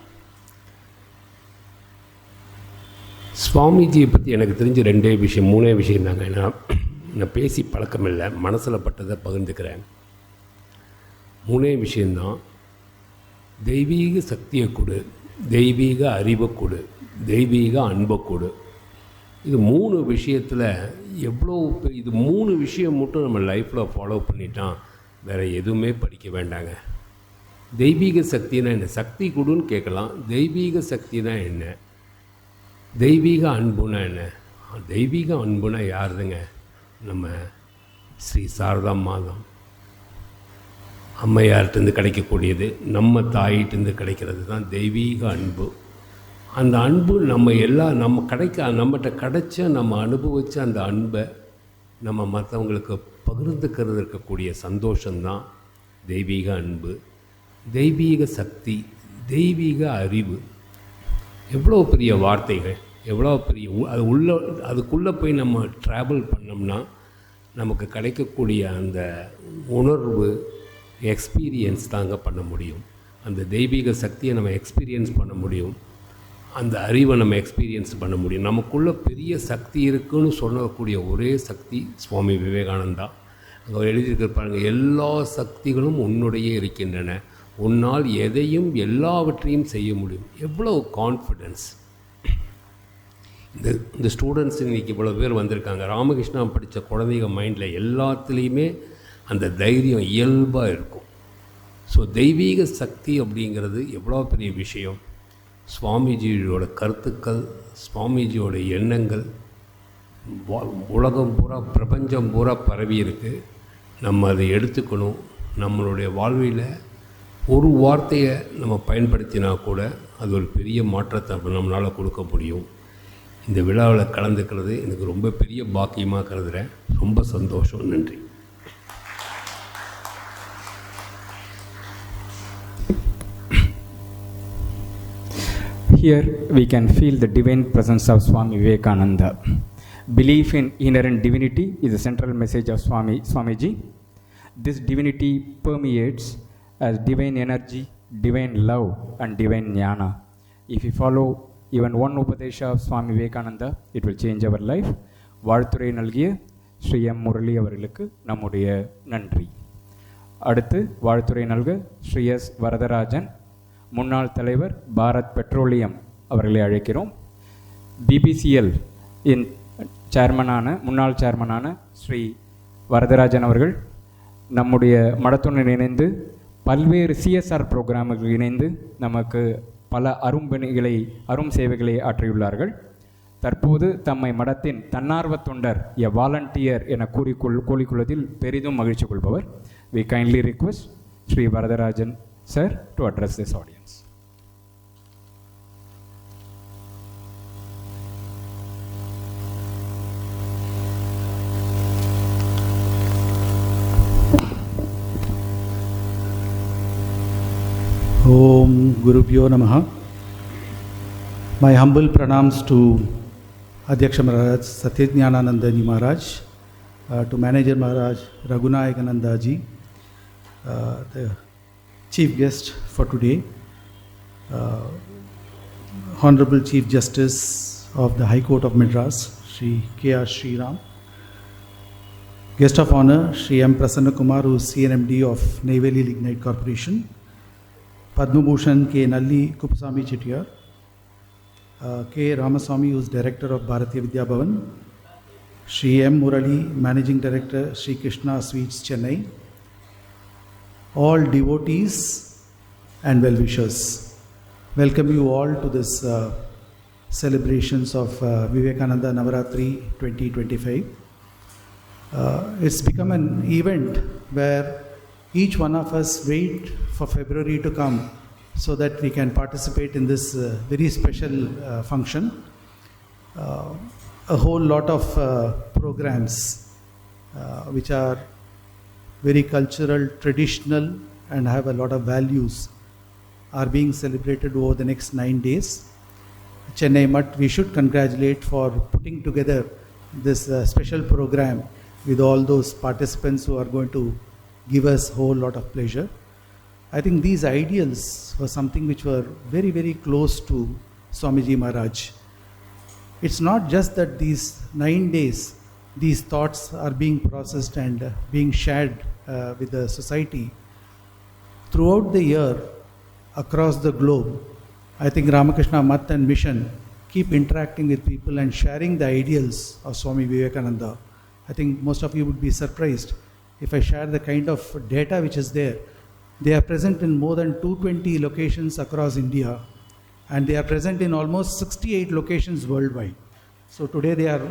சுவாமிஜியை பற்றி எனக்கு தெரிஞ்ச 2 விஷயம் 3 விஷயம் தாங்க. நான் பேசி பழக்கமில்லை, மனசில் பட்டதை பகிர்ந்துக்கிறேன். 3 விஷயந்தான். தெய்வீக சக்தியை கொடு, தெய்வீக அறிவை கொடு, தெய்வீக அன்பை கொடு. இது 3 விஷயத்தில் எவ்வளோ இது 3 விஷயம் மட்டும் நம்ம லைஃப்பில் ஃபாலோ பண்ணிட்டான், வேறு எதுவுமே படிக்க வேண்டாங்க. தெய்வீக சக்தினா என்ன? சக்தி கொடுன்னு கேட்கலாம். தெய்வீக சக்தினா என்ன? தெய்வீக அன்புனா என்ன? தெய்வீக அன்புனா யாருதுங்க? நம்ம ஸ்ரீ சாரதா மாதம் அம்மையார்கிட்டருந்து கிடைக்கக்கூடியது, நம்ம தாயிட்டேருந்து கிடைக்கிறது தான் தெய்வீக அன்பு. அந்த அன்பு நம்மகிட்ட கிடைச்ச, நம்ம அனுபவித்த அந்த அன்பை நம்ம மற்றவங்களுக்கு பகிர்ந்துக்கிறது இருக்கக்கூடிய சந்தோஷந்தான் தெய்வீக அன்பு. தெய்வீக சக்தி, தெய்வீக அறிவு, எவ்வளோ பெரிய வார்த்தைகள், எவ்வளோ பெரிய அதுக்குள்ளே போய் நம்ம ட்ராவல் பண்ணோம்னா நமக்கு கிடைக்கக்கூடிய அந்த உணர்வு, எக்ஸ்பீரியன்ஸ் தாங்க பண்ண முடியும். அந்த தெய்வீக சக்தியை நம்ம எக்ஸ்பீரியன்ஸ் பண்ண முடியும், அந்த அறிவை நம்ம எக்ஸ்பீரியன்ஸ் பண்ண முடியும். நமக்குள்ளே பெரிய சக்தி இருக்குன்னு சொல்லக்கூடிய ஒரே சக்தி சுவாமி விவேகானந்தா. அங்கே எழுதியிருக்கிற பாருங்கள், எல்லா சக்திகளும் உன்னுடைய இருக்கின்றன, உன்னால் எதையும் எல்லாவற்றையும் செய்ய முடியும். எவ்வளோ கான்ஃபிடென்ஸ்! இந்த ஸ்டூடெண்ட்ஸ் இன்றைக்கி இவ்வளோ பேர் வந்திருக்காங்க. ராமகிருஷ்ணா படித்த குழந்தைங்க மைண்டில் எல்லாத்துலேயுமே அந்த தைரியம் இயல்பாக இருக்கும். ஸோ தெய்வீக சக்தி அப்படிங்கிறது எவ்வளோ பெரிய விஷயம். சுவாமிஜியோட கருத்துக்கள், சுவாமிஜியோட எண்ணங்கள் உலகம் பூரா, பிரபஞ்சம் பூரா பரவி இருக்குது. நம்ம அதை எடுத்துக்கணும். நம்மளுடைய வாழ்வில் ஒரு வார்த்தையை நம்ம பயன்படுத்தினா கூட அது ஒரு பெரிய மாற்றத்தை நம்மளால் கொடுக்க முடியும். இந்த விழாவில் கலந்துக்கிறது எனக்கு ரொம்ப பெரிய பாக்கியமாக கருதுகிறேன். ரொம்ப சந்தோஷம். நன்றி. Here we can feel the divine presence of Swami Vivekananda. Belief in inherent divinity is the central message of Swamiji. This divinity permeates as divine energy, divine love and divine jnana. If we follow even one Upadesha of Swami Vivekananda, it will change our life. வாழ்த்துரை நல்கிய Sri M Murali அவர்களுக்கு நம்முடைய நன்றி. அடுத்து வாழ்த்துரை நல்க Sri S Varadarajan, முன்னாள் தலைவர் பாரத் பெட்ரோலியம் அவர்களை அழைக்கிறோம். பிபிசிஎல் இன் முன்னாள் சேர்மனான ஸ்ரீ வரதராஜன் அவர்கள் நம்முடைய மடத்துடன் இணைந்து பல்வேறு சிஎஸ்ஆர் ப்ரோக்ராம்கள் இணைந்து நமக்கு பல அரும் சேவைகளை ஆற்றியுள்ளார்கள். தற்போது தம்மை மடத்தின் தன்னார்வ தொண்டர், எ வாலண்டியர் என கூறிக்கொள்வதில் பெரிதும் மகிழ்ச்சி கொள்பவர். We kindly request Sri Varadarajan sir to address this audience. Om Gurubhyo Namaha. My humble pranams to Adhyaksha Maharaj Satyajnananandani Maharaj, to Manager Maharaj Raghunayakananda ji, the Chief Guest for today, Honorable Chief Justice of the High Court of Madras, Sri K.R. Sriram, Guest of Honor, Sri M. Prasanna Kumar, who is CNMD of Neyveli Lignite Corporation, Padma Bhushan K. Nalli Kupasamy Chettiar, K. Ramaswamy, who is Director of Bharatiya Vidya Bhavan, Sri M. Murali, Managing Director, Sri Krishna Sweets, Chennai, all devotees and well-wishers. Welcome you all to this celebrations of Vivekananda Navaratri 2025. It's become an event where each one of us wait for February to come so that we can participate in this very special function. A whole lot of programs which are very cultural, traditional and have a lot of values are being celebrated over the next 9 days. Chennai Math, we should congratulate for putting together this special program with all those participants who are going to give us a whole lot of pleasure. I think these ideals were something which were very, very close to Swamiji Maharaj. It's not just that these 9 days, these thoughts are being processed and being shared with the society. Throughout the year, across the globe, I think Ramakrishna Math and Mission keep interacting with people and sharing the ideals of Swami Vivekananda. I think most of you would be surprised if I share the kind of data which is there. They are present in more than 220 locations across India, and they are present in almost 68 locations worldwide. So today they are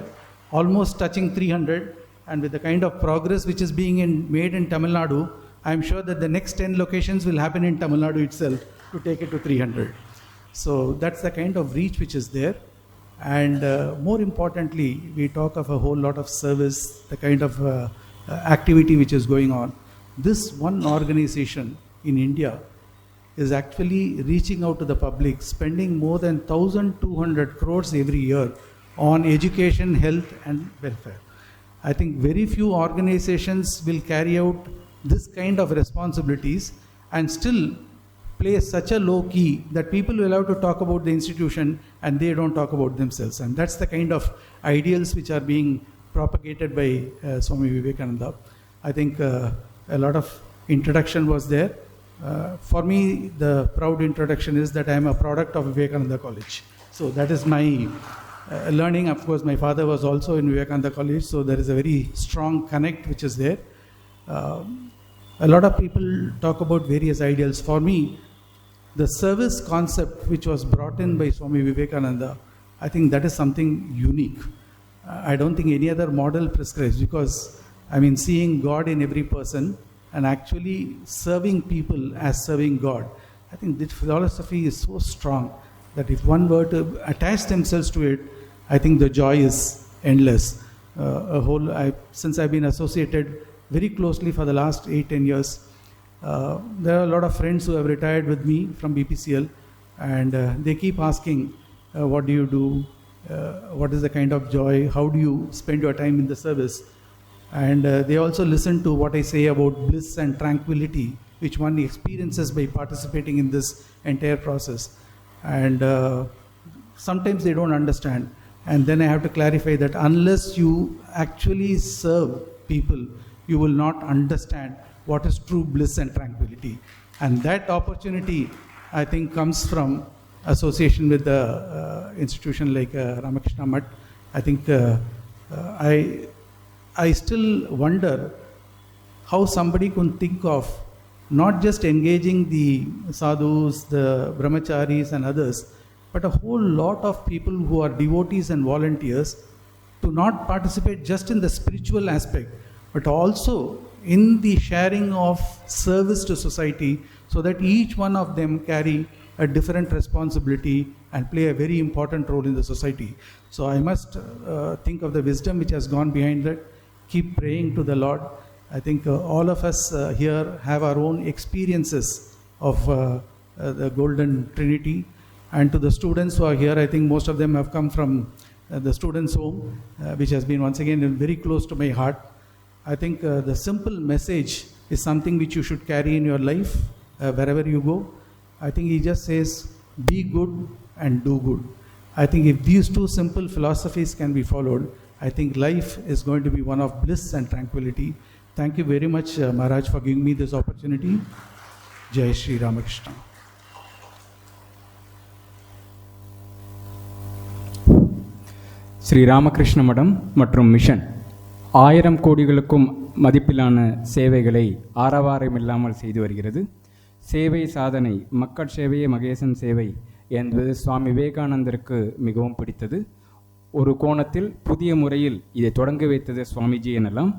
almost touching 300, and with the kind of progress which is being made in Tamil Nadu, I am sure that the next 10 locations will happen in Tamil Nadu itself to take it to 300. So that's the kind of reach which is there. And more importantly, we talk of a whole lot of service, the kind of activity which is going on. This one organization in India is actually reaching out to the public, spending more than 1,200 crores every year on education, health and welfare. I think very few organizations will carry out this kind of responsibilities and still play such a low key that people will have to talk about the institution and they don't talk about themselves. And that's the kind of ideals which are being propagated by Swami Vivekananda. I think a lot of introduction was there. For me, the proud introduction is that I am a product of Vivekananda College. So that is my learning. Of course, my father was also in Vivekananda College, so there is a very strong connect which is there. A lot of people talk about various ideals. For me, the service concept which was brought in by Swami Vivekananda, I think that is something unique. I don't think any other model prescribes, because I mean seeing God in every person and actually serving people as serving God. I think this philosophy is so strong that if one were to attach themselves to it, I think the joy is endless. Since I've been associated very closely for the last 8-10 years, there are a lot of friends who have retired with me from BPCL, and they keep asking, what do you do? What is the kind of joy? How do you spend your time in the service? And they also listen to what I say about bliss and tranquility, which one experiences by participating in this entire process. And sometimes they don't understand. And then I have to clarify that unless you actually serve people, you will not understand what is true bliss and tranquility. And that opportunity, I think, comes from association with the institution like Ramakrishna Math. I think I still wonder how somebody could think of not just engaging the sadhus, the brahmacharis and others, but a whole lot of people who are devotees and volunteers to not participate just in the spiritual aspect, but also in the sharing of service to society, so that each one of them carry a different responsibility and play a very important role in the society. So I must think of the wisdom which has gone behind that. Keep praying to the Lord. I think all of us here have our own experiences of the Golden Trinity. And to the students who are here, I think most of them have come from the students' home, which has been once again very close to my heart. I think the simple message is something which you should carry in your life wherever you go. I think he just says, be good and do good. I think if these two simple philosophies can be followed, I think life is going to be one of bliss and tranquility. Thank you very much, Maharaj, for giving me this opportunity. Jai Sri Ramakrishna. Sri Ramakrishna மடம் மற்றும் mission 1000 கோடிகளுக்கும் மதிப்பிலான சேவைகளை ஆரவாரமில்லாமல் செய்து வருகிறது. சேவை சாதனை, மக்கள் சேவையே மகேசன் சேவை என்பது சுவாமி விவேகானந்தருக்கு மிகவும் பிடித்தது. ஒரு கோணத்தில் புதிய முறையில் இதை தொடங்கி வைத்தது சுவாமிஜி எனலாம்.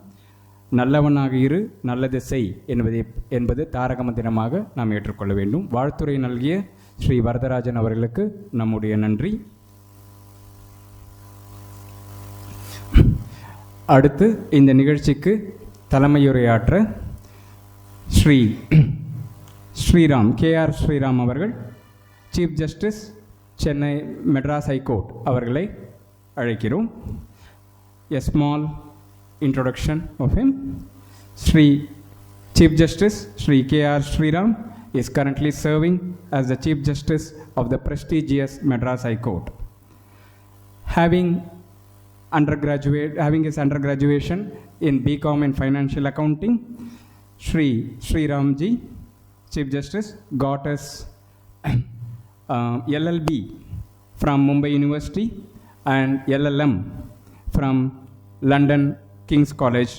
நல்லவனாக இரு, நல்லது செய் என்பது தாரக மந்திரமாக நாம் ஏற்றுக்கொள்ள வேண்டும். வாழ்த்துரை நல்கிய ஸ்ரீ வரதராஜன் அவர்களுக்கு நம்முடைய நன்றி. அடுத்து இந்த நிகழ்ச்சிக்கு தலைமையுரையாற்ற ஸ்ரீ ஸ்ரீராம் கேஆர் ஸ்ரீராம் அவர்கள் chief justice Chennai Madras high court அவர்களை அழைக்கிறோம். A small introduction of him. Sri Chief Justice Sri K.R. Sriram is currently serving as the Chief Justice of the prestigious Madras High Court. Having his undergraduation in BCom in Financial Accounting, Sri Ramji, Chief Justice, got his LLB from Mumbai University and LLM from London King's College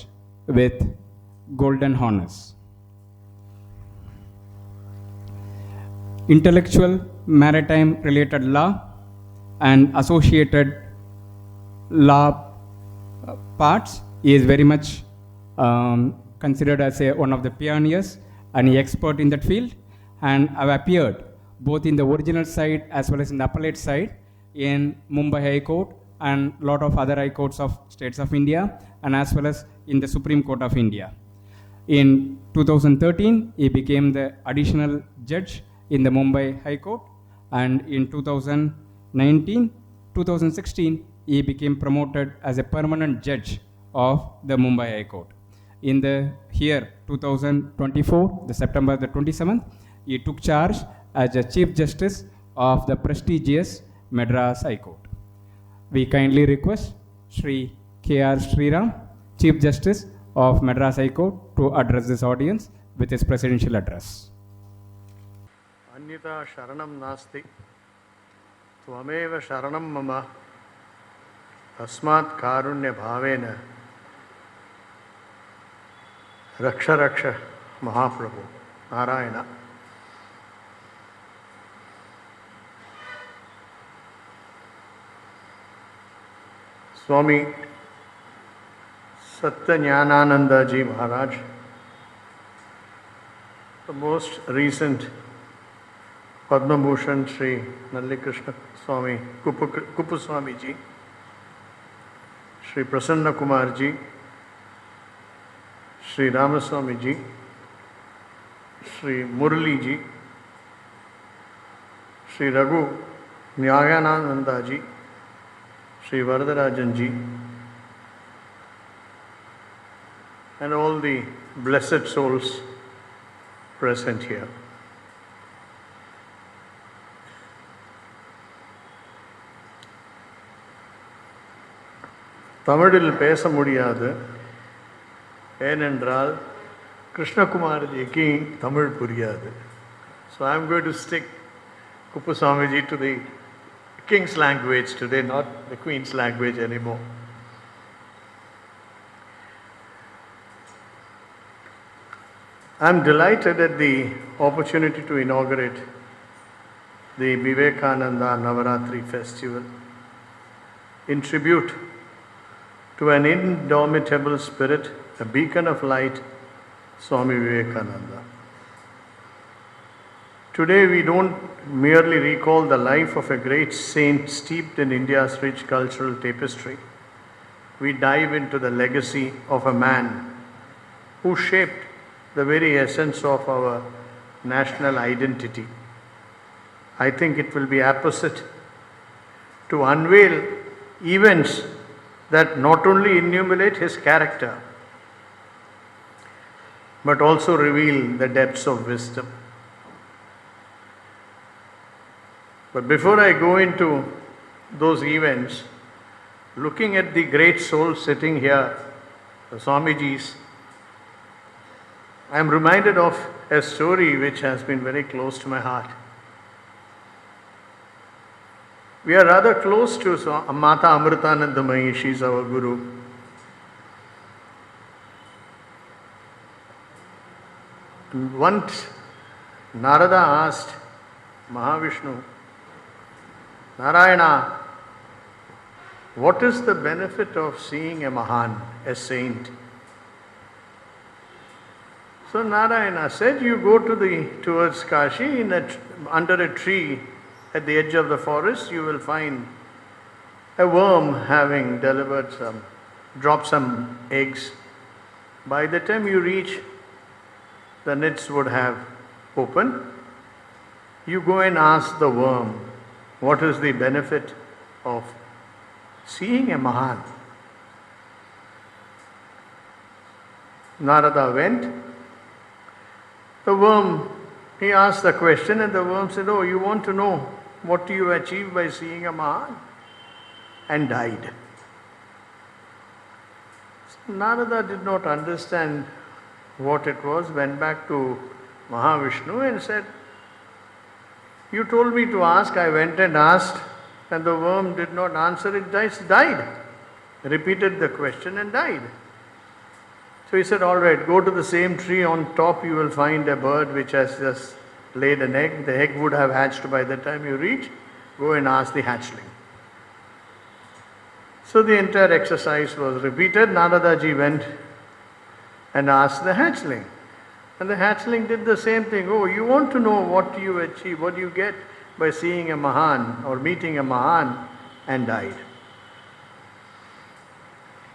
with golden honors. Intellectual maritime related law and associated law parts, he is very much considered as one of the pioneers and expert in that field, and have appeared both in the original side as well as in the appellate side in Mumbai High Court and lot of other high courts of states of India, and as well as in the Supreme Court of India. In 2013, he became the additional judge in the Mumbai High Court, and in 2016, he became promoted as a permanent judge of the Mumbai High Court. In the year 2024, the September the 27th, he took charge as the Chief Justice of the prestigious Madras High Court. We kindly request Sri K.R. Sriram, Chief Justice of Madras High Court, to address this audience with his presidential address. Anyata sharanam nasti, tvameva sharanam mama, tasmat karunya bhavena, raksha raksha Mahaprabhu, Narayana. Swami Satyanananda Ji Maharaj, the most recent Padma Bhushan Sri Nallikrishna Swami Kupu Swami Ji, Sri Prasanna Kumar Ji, Sri Ramaswamy Ji, Sri Murli Ji, Sri Raghu Nyayananda Ji, Sri Varadarajan Ji, and all the blessed souls present here. தமிழில் பேச முடியாது, ஏனென்றால் கிருஷ்ணகுமாரஜிக்கு தமிழ் புரியாது. So I am going to stick Kupuswamiji to the King's language today, not the Queen's language anymore. I am delighted at the opportunity to inaugurate the Vivekananda Navaratri festival in tribute to an indomitable spirit, a beacon of light, Swami Vivekananda. Today we don't merely recall the life of a great saint steeped in India's rich cultural tapestry. We dive into the legacy of a man who shaped the very essence of our national identity. I think it will be apposite to unveil events that not only enumerate his character, but also reveal the depths of wisdom. But before I go into those events, looking at the great souls sitting here, the Swamijis, I am reminded of a story which has been very close to my heart. We are rather close to Mata Amritanandamayi, she is our Guru. And once Narada asked Mahavishnu, Narayana, what is the benefit of seeing a Mahan, a saint? So Narayana said, you go towards Kashi under a tree at the edge of the forest, you will find a worm having dropped some eggs. By the time you reach, the nets would have open, you go and ask the worm, what is the benefit of seeing a Mahan? Narada went. The worm, he asked the question, and the worm said, oh, you want to know what do you achieve by seeing a Mahan? And died. So Narada did not understand what it was, went back to Mahavishnu and said, you told me to ask, I went and asked, and the worm did not answer, it died. Repeated the question and died. So he said, all right, go to the same tree, on top you will find a bird which has just laid an egg. The egg would have hatched by the time you reach. Go and ask the hatchling. So the entire exercise was repeated. Naradaji went and asked the hatchling. And the hatchling did the same thing. Oh, you want to know what you achieve, what you get by seeing a Mahan or meeting a Mahan, and died.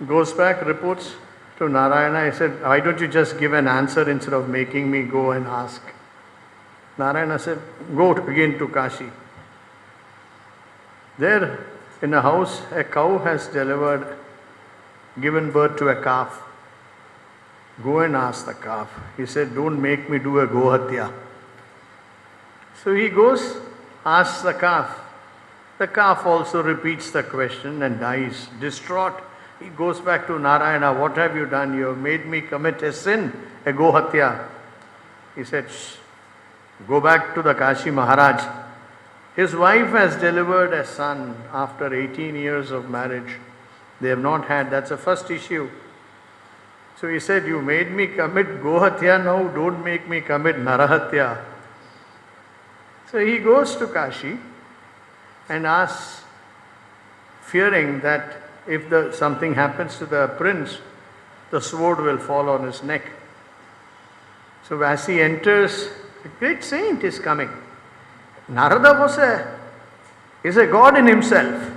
Goes back, reports to Narayana. He said, why don't you just give an answer instead of making me go and ask? Narayana said, go again to Kashi. There in a house, a cow has given birth to a calf. Go and ask the calf. He said, don't make me do a gohatya. So he goes, asks the calf. The calf also repeats the question and dies, distraught. He goes back to Narayana, what have you done? You have made me commit a sin, a gohatya. He said, shh, go back to the Kashi Maharaj. His wife has delivered a son after 18 years of marriage. They have not had, that's the first issue. So he said, you made me commit gohatya, now don't make me commit narahatya. So he goes to Kashi and asks, fearing that if something happens to the prince, the sword will fall on his neck. So as he enters, a great saint is coming. Narada is a god in himself.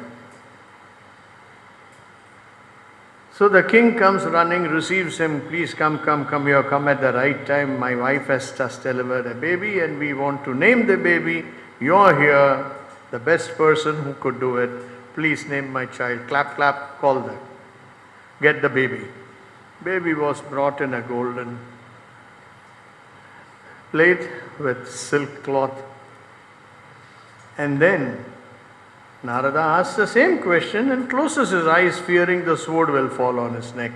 So the king comes running, receives him. Please come, you have come at the right time. My wife has just delivered a baby and we want to name the baby. You're here, the best person who could do it. Please name my child. Clap, clap, call them. Get the baby. Baby was brought in a golden plate with silk cloth. And then Narada asks the same question and closes his eyes, fearing the sword will fall on his neck.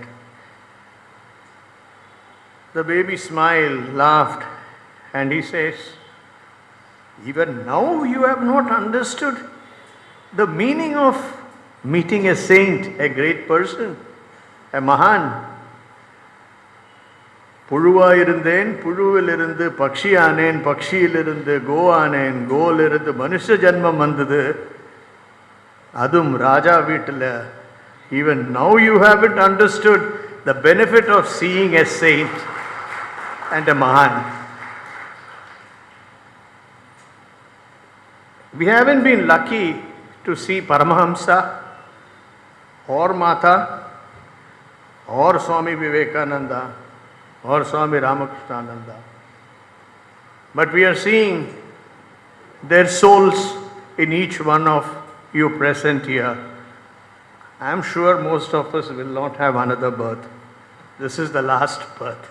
The baby smiled, laughed, and he says, even now you have not understood the meaning of meeting a saint, a great person, a Mahan. புழுவாயிருந்தேன் புழுவிலிருந்து பக்ஷியானேன் பக்ஷியிலிருந்து கோவானேன் கோலிருந்து மனுஷ ஜன்மம் வந்தது அதுவும் ராஜா வீட்டில். Even now you haven't understood the benefit of seeing a saint and a Mahan. We haven't been lucky to see Paramahamsa or Mata or Swami Vivekananda or Swami Ramakrishna-Vivekananda. But we are seeing their souls in each one of you present here. I am sure most of us will not have another birth. This is the last birth.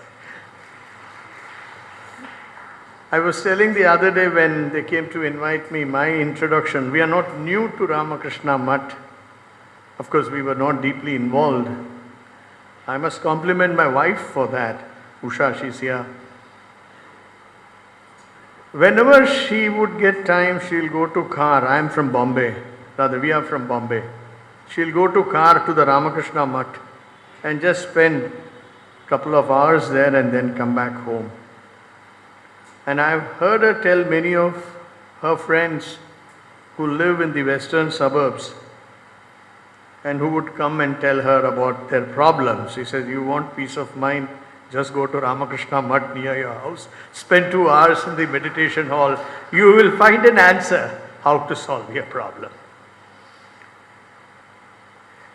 I was telling the other day when they came to invite me, my introduction, we are not new to Ramakrishna Math. Of course, we were not deeply involved. I must compliment my wife for that. Usha, she's here. Whenever she would get time, she'll go to Car. I am from Bombay. Rather, we are from Bombay. She'll go to Car to the Ramakrishna Math and just spend a couple of hours there and then come back home. And I've heard her tell many of her friends who live in the western suburbs and who would come and tell her about their problems. She says, you want peace of mind? Just go to Ramakrishna Math near your house. Spend 2 hours in the meditation hall. You will find an answer how to solve your problem.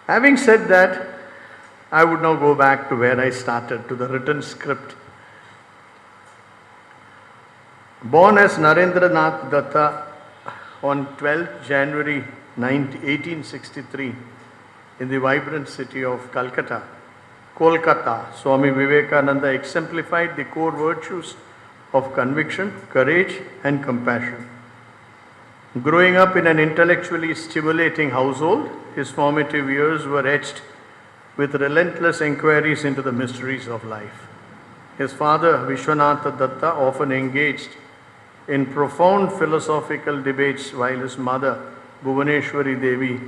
Having said that, I would now go back to where I started, to the written script. Born as Narendranath Datta on 12th January 1863 in the vibrant city of Kolkata, Swami Vivekananda exemplified the core virtues of conviction, courage, and compassion. Growing up in an intellectually stimulating household, his formative years were etched with relentless inquiries into the mysteries of life. His father, Vishwanatha Datta, often engaged in profound philosophical debates, while his mother, Bhuvaneshwari Devi,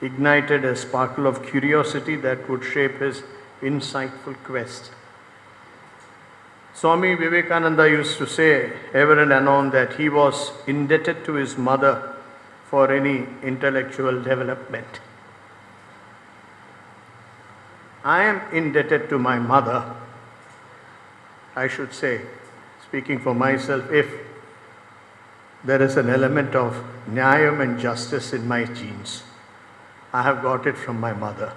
ignited a sparkle of curiosity that would shape his insightful quest. Swami Vivekananda used to say ever and anon that he was indebted to his mother for any intellectual development. I am indebted to my mother, I should say, speaking for myself, if there is an element of nyayam and justice in my genes. I have got it from my mother.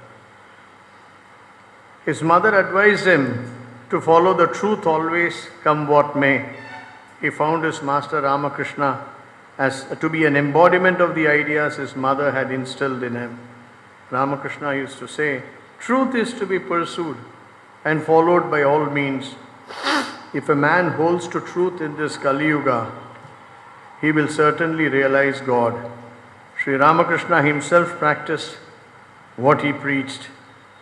His mother advised him to follow the truth always, come what may. He found his master Ramakrishna as to be an embodiment of the ideas his mother had instilled in him. Ramakrishna used to say, truth is to be pursued and followed by all means. If a man holds to truth in this Kali Yuga, he will certainly realize God. Sri Ramakrishna himself practiced what he preached.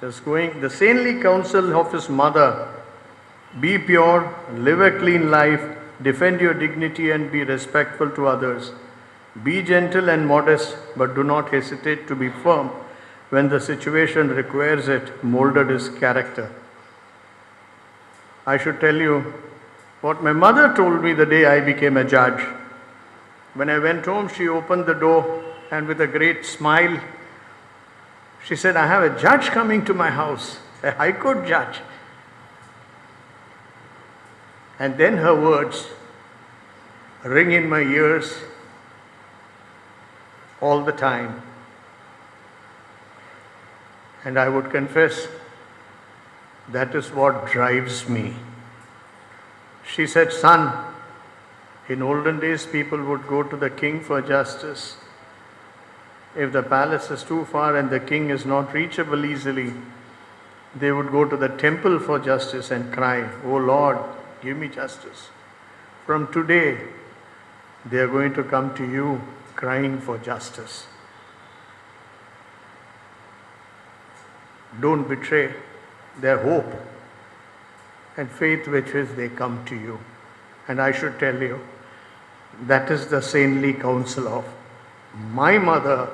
The saintly counsel of his mother, be pure, live a clean life, defend your dignity and be respectful to others. Be gentle and modest, but do not hesitate to be firm when the situation requires it, molded his character. I should tell you what my mother told me the day I became a judge. When I went home, she opened the door and with a great smile, she said, I have a judge coming to my house, a High Court judge. And then her words ring in my ears all the time. And I would confess, that is what drives me. She said, son, in olden days people would go to the king for justice. If the palace is too far and the king is not reachable easily, they would go to the temple for justice and cry, oh Lord, give me justice. From today, they are going to come to you crying for justice. Don't betray their hope and faith with which they come to you. And I should tell you, that is the saintly counsel of my mother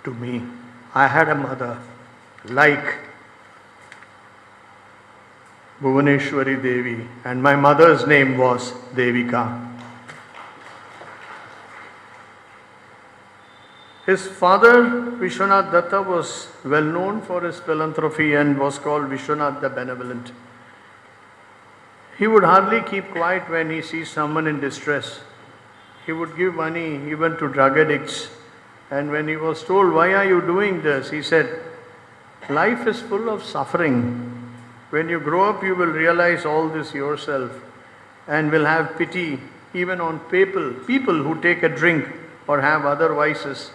to me. I had a mother like Bhuvaneshwari Devi, and my mother's name was Devika. His father, Vishwanath Datta, was well known for his philanthropy and was called Vishwanath the Benevolent. He would hardly keep quiet when he sees someone in distress. He would give money even to drug addicts. And when he was told, why are you doing this? He said, life is full of suffering. When you grow up, you will realize all this yourself and will have pity even on people who take a drink or have other vices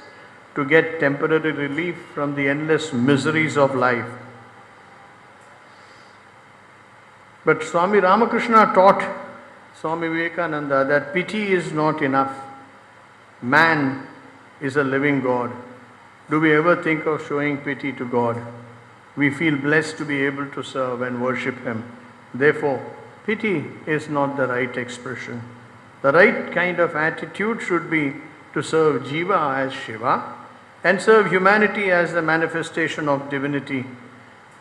to get temporary relief from the endless miseries of life. But Swami Ramakrishna taught Swami Vivekananda that pity is not enough. Man is a living God. Do we ever think of showing pity to God? We feel blessed to be able to serve and worship Him. Therefore, pity is not the right expression. The right kind of attitude should be to serve Jiva as Shiva and serve humanity as the manifestation of divinity.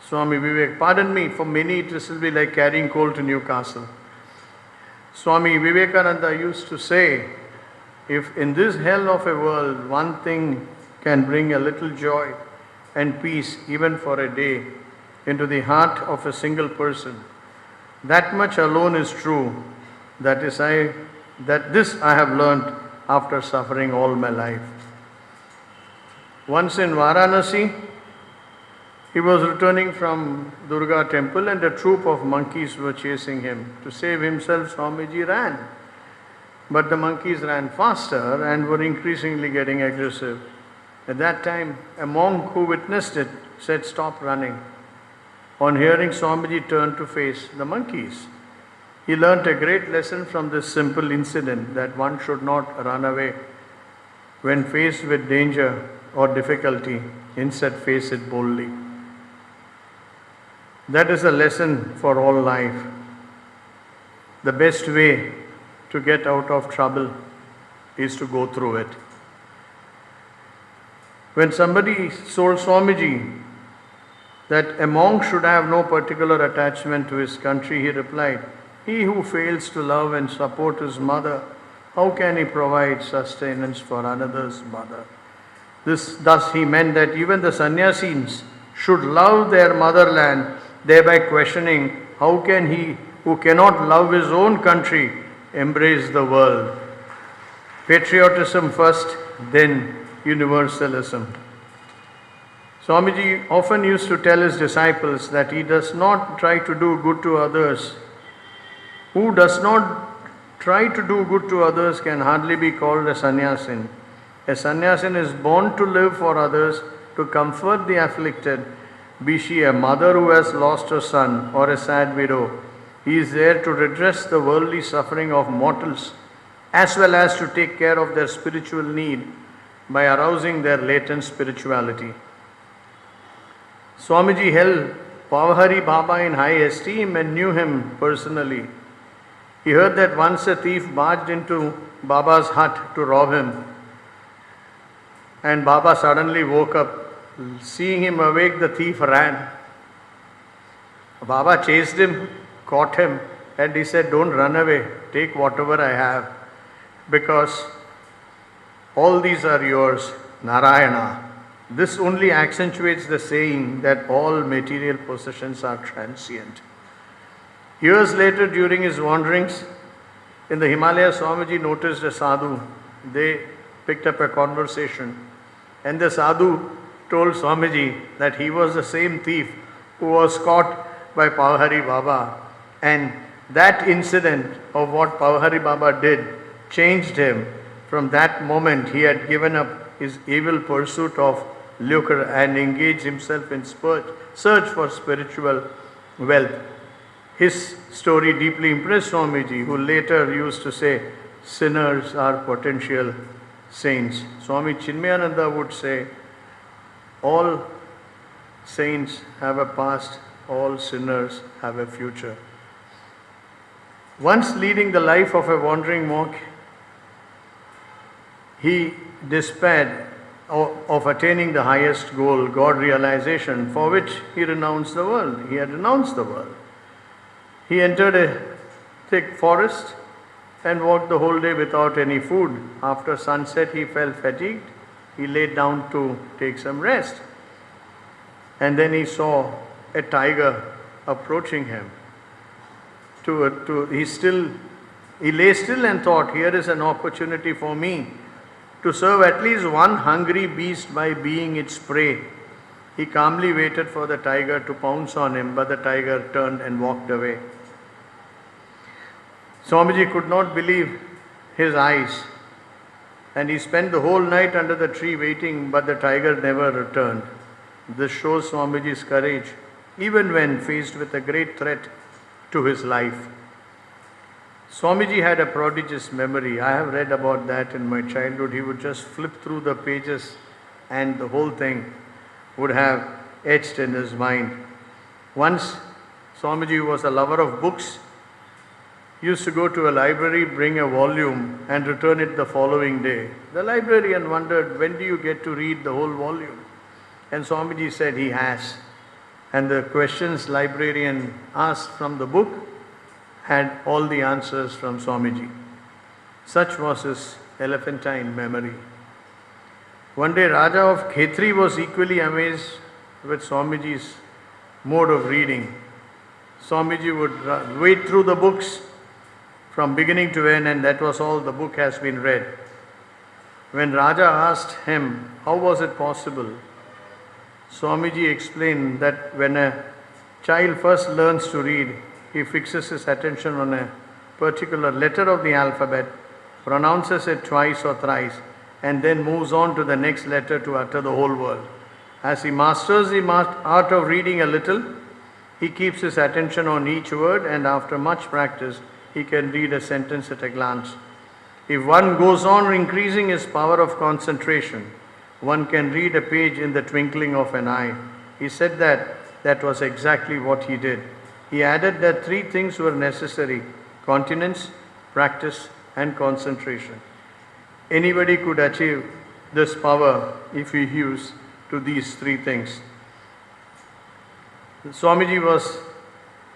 Swami Vivek, pardon me, for many this will be like carrying coal to Newcastle. Swami Vivekananda used to say, if in this hell of a world one thing can bring a little joy and peace even for a day into the heart of a single person, that much alone is true. That this I have learnt after suffering all my life. Once in Varanasi, he was returning from Durga temple and a troop of monkeys were chasing him. To save himself, Swamiji ran. But the monkeys ran faster and were increasingly getting aggressive. At that time, a monk who witnessed it said, "Stop running." On hearing, Swamiji turned to face the monkeys. He learnt a great lesson from this simple incident, that one should not run away when faced with danger or difficulty. Instead, face it boldly. That is a lesson for all life. The best way to get out of trouble is to go through it. When somebody told Swamiji that a monk should have no particular attachment to his country, he replied, "He who fails to love and support his mother, how can he provide sustenance for another's mother?" Thus he meant that even the sannyasis should love their motherland, thereby questioning how can he who cannot love his own country embrace the world. Patriotism first, then universalism. Swamiji often used to tell his disciples that he does not try to do good to others. Who does not try to do good to others can hardly be called a sannyasin. A sannyasin is born to live for others, to comfort the afflicted, be she a mother who has lost her son or a sad widow. He is there to redress the worldly suffering of mortals, as well as to take care of their spiritual need by arousing their latent spirituality. Swamiji held Pavahari Baba in high esteem and knew him personally. He heard that once a thief barged into Baba's hut to rob him, and Baba suddenly woke up. Seeing him awake, the thief ran. Baba chased him, caught him, and he said, "Don't run away, take whatever I have, because all these are yours, Narayana." This only accentuates the saying that all material possessions are transient. Years later, during his wanderings in the Himalayas, Swamiji noticed a sadhu. They picked up a conversation, and the sadhu told Swamiji that he was the same thief who was caught by Pavahari Baba, and that incident of what Pavahari Baba did changed him. From that moment, he had given up his evil pursuit of lucre and engaged himself in search for spiritual wealth. His story deeply impressed Swamiji, who later used to say, "Sinners are potential saints." Swami Chinmayananda would say, "All saints have a past, all sinners have a future." Once leading the life of a wandering monk, he despaired of attaining the highest goal, God realization, for which he renounced the world. He had renounced the world. He entered a thick forest and walked the whole day without any food. After sunset, he felt fatigued. He lay down to take some rest. And then he saw a tiger approaching him. He lay still and thought, "Here is an opportunity for me to serve at least one hungry beast by being its prey." He calmly waited for the tiger to pounce on him, but the tiger turned and walked away. Swamiji could not believe his eyes, and he spent the whole night under the tree waiting, but the tiger never returned. This shows Swamiji's courage, even when faced with a great threat to his life. Swamiji had a prodigious memory. I have read about that in my childhood. He would just flip through the pages and the whole thing would have etched in his mind. Once, Swamiji was a lover of books. He used to go to a library, bring a volume and return it the following day. The librarian wondered, "When do you get to read the whole volume?" And Swamiji said he has. And the questions librarian asked from the book had all the answers from Swamiji. Such was his elephantine memory. One day, Raja of Khetri was equally amazed with Swamiji's mode of reading. Swamiji would wade through the books from beginning to end, and that was all the book has been read. When Raja asked him, how was it possible? Swamiji explained that when a child first learns to read, he fixes his attention on a particular letter of the alphabet pronounces it twice or thrice, and then moves on to the next letter to utter the whole word. As he masters the art of reading a little, he keeps his attention on each word, and after much practice, he can read a sentence at a glance. If one goes on increasing his power of concentration, one can read a page in the twinkling of an eye. He said that was exactly what he did. He added that 3 things were necessary: continence, practice, and concentration. Anybody could achieve this power if he hews to these 3 things. Swamiji was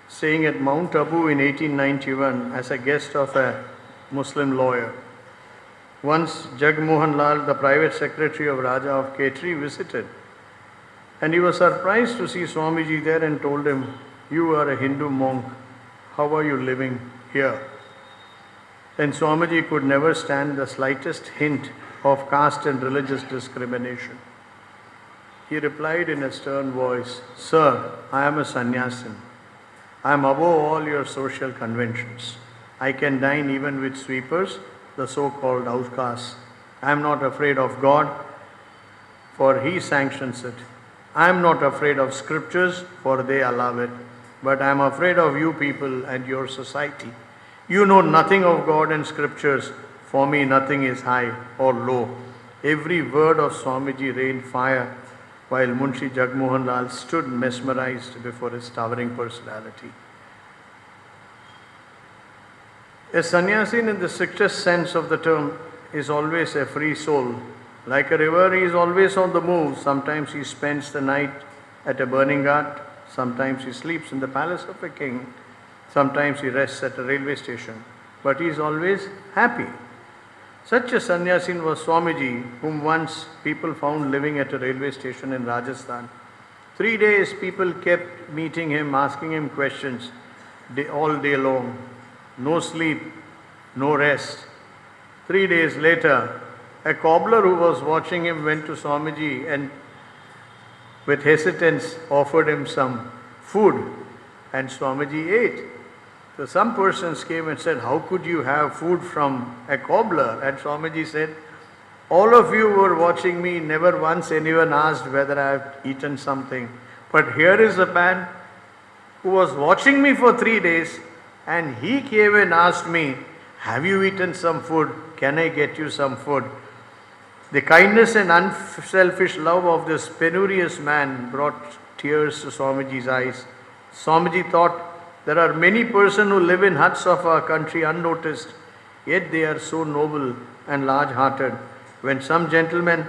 staying at Mount Abu in 1891 as a guest of a Muslim lawyer. Once Jagmohan Lal, the private secretary of Raja of Khetri, visited, and he was surprised to see Swamiji there and told him, "You are a Hindu monk, how are you living here?" Then Swamiji could never stand the slightest hint of caste and religious discrimination. He replied in a stern voice, "Sir, I am a sannyasin. I am above all your social conventions. I can dine even with sweepers, the so-called outcasts. I am not afraid of God, for He sanctions it. I am not afraid of scriptures, for they allow it. But I am afraid of you people and your society. You know nothing of God and scriptures. For me, nothing is high or low." Every word of Swamiji rained fire, while Munshi Jagmohan Lal stood mesmerized before his towering personality. A sannyasin, in the strictest sense of the term, is always a free soul. Like a river, he is always on the move. Sometimes he spends the night at a burning ghat, sometimes he sleeps in the palace of a king, sometimes he rests at a railway station, but he is always happy. Such a sannyasin was Swamiji, whom once people found living at a railway station in Rajasthan. 3 days people kept meeting him, asking him questions all day long. No sleep, no rest. 3 days later, a cobbler who was watching him went to Swamiji and with hesitance offered him some food, and Swamiji ate. So some persons came and said, "How could you have food from a cobbler?" And Swamiji said, "All of you were watching me, never once anyone asked whether I have eaten something. But here is a man who was watching me for 3 days, and he came and asked me, 'Have you eaten some food? Can I get you some food?'" The kindness and unselfish love of this penurious man brought tears to Swamiji's eyes. Swamiji thought, there are many persons who live in huts of our country unnoticed, yet they are so noble and large-hearted. When some gentlemen,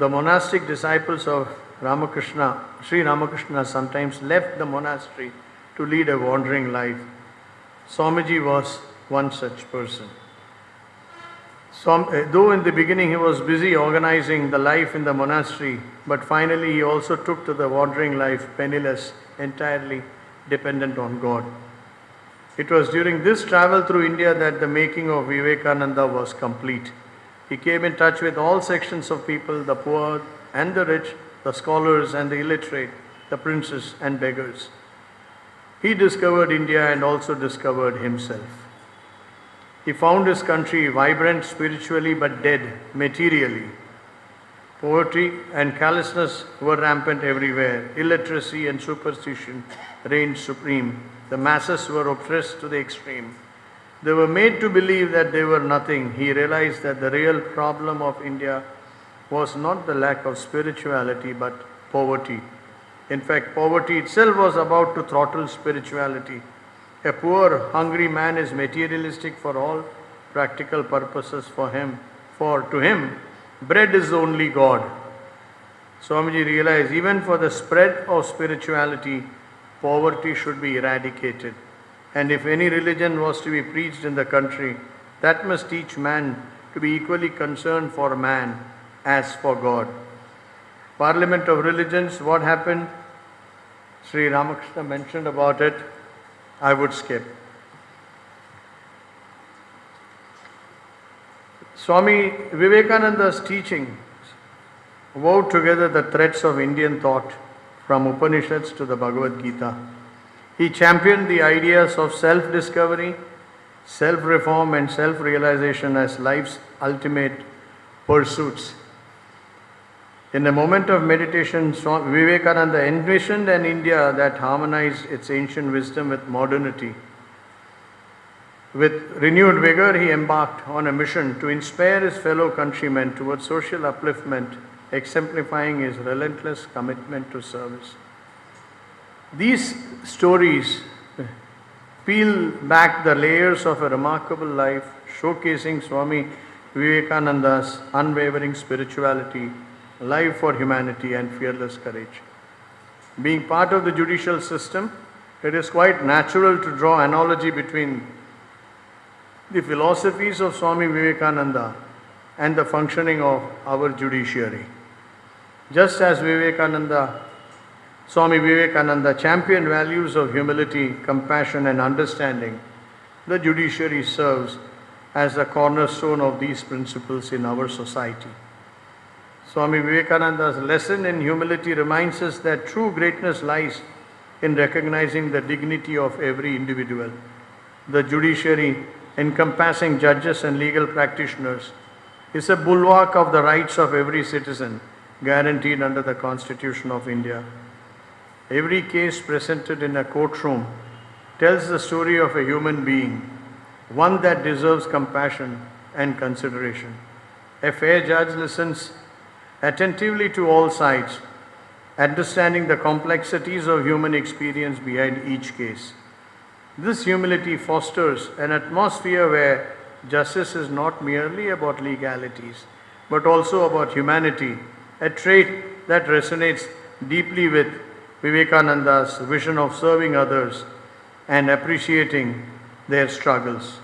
the monastic disciples of Ramakrishna, Sri Ramakrishna, sometimes left the monastery to lead a wandering life. Swamiji was one such person. Though in the beginning he was busy organizing the life in the monastery, but finally he also took to the wandering life, penniless, entirely dependent on God. It was during this travel through India that the making of Vivekananda was complete. He came in touch with all sections of people, the poor and the rich, the scholars and the illiterate, the princes and beggars. He discovered India and also discovered himself. He found his country vibrant spiritually but dead materially. Poverty and callousness were rampant everywhere. Illiteracy and superstition reigned supreme. The masses were oppressed to the extreme. They were made to believe that they were nothing. He realized that the real problem of India was not the lack of spirituality but poverty. In fact, poverty itself was about to throttle spirituality. A poor, hungry man is materialistic for all practical purposes for him. For to him, bread is only God. Swamiji realized even for the spread of spirituality, poverty should be eradicated. And if any religion was to be preached in the country, that must teach man to be equally concerned for man as for God. Parliament of Religions, what happened? Sri Ramakrishna mentioned about it. I would skip. Swami Vivekananda's teaching wove together the threads of Indian thought from Upanishads to the Bhagavad Gita. He championed the ideas of self-discovery, self-reform and self-realization as life's ultimate pursuits. In a moment of meditation, Swami Vivekananda envisioned an India that harmonized its ancient wisdom with modernity. With renewed vigor, he embarked on a mission to inspire his fellow countrymen towards social upliftment, exemplifying his relentless commitment to service. These stories peel back the layers of a remarkable life, showcasing Swami Vivekananda's unwavering spirituality, life for humanity, and fearless courage. Being part of the judicial system, it is quite natural to draw analogy between the philosophies of Swami Vivekananda and the functioning of our judiciary. Just as Swami Vivekananda championed values of humility, compassion, and understanding, the judiciary serves as the cornerstone of these principles in our society. Swami Vivekananda's lesson in humility reminds us that true greatness lies in recognizing the dignity of every individual. The judiciary, encompassing judges and legal practitioners, is a bulwark of the rights of every citizen, guaranteed under the Constitution of India. Every case presented in a courtroom tells the story of a human being, one that deserves compassion and consideration. A fair judge listens attentively to all sides, understanding the complexities of human experience behind each case. This humility fosters an atmosphere where justice is not merely about legalities, but also about humanity, a trait that resonates deeply with Vivekananda's vision of serving others and appreciating their struggles.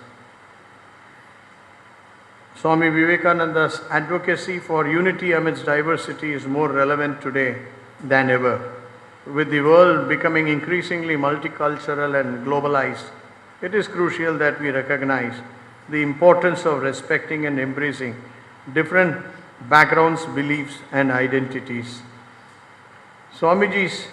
Swami Vivekananda's advocacy for unity amidst diversity is more relevant today than ever. With the world becoming increasingly multicultural and globalized, it is crucial that we recognize the importance of respecting and embracing different backgrounds, beliefs, and identities. Swamiji's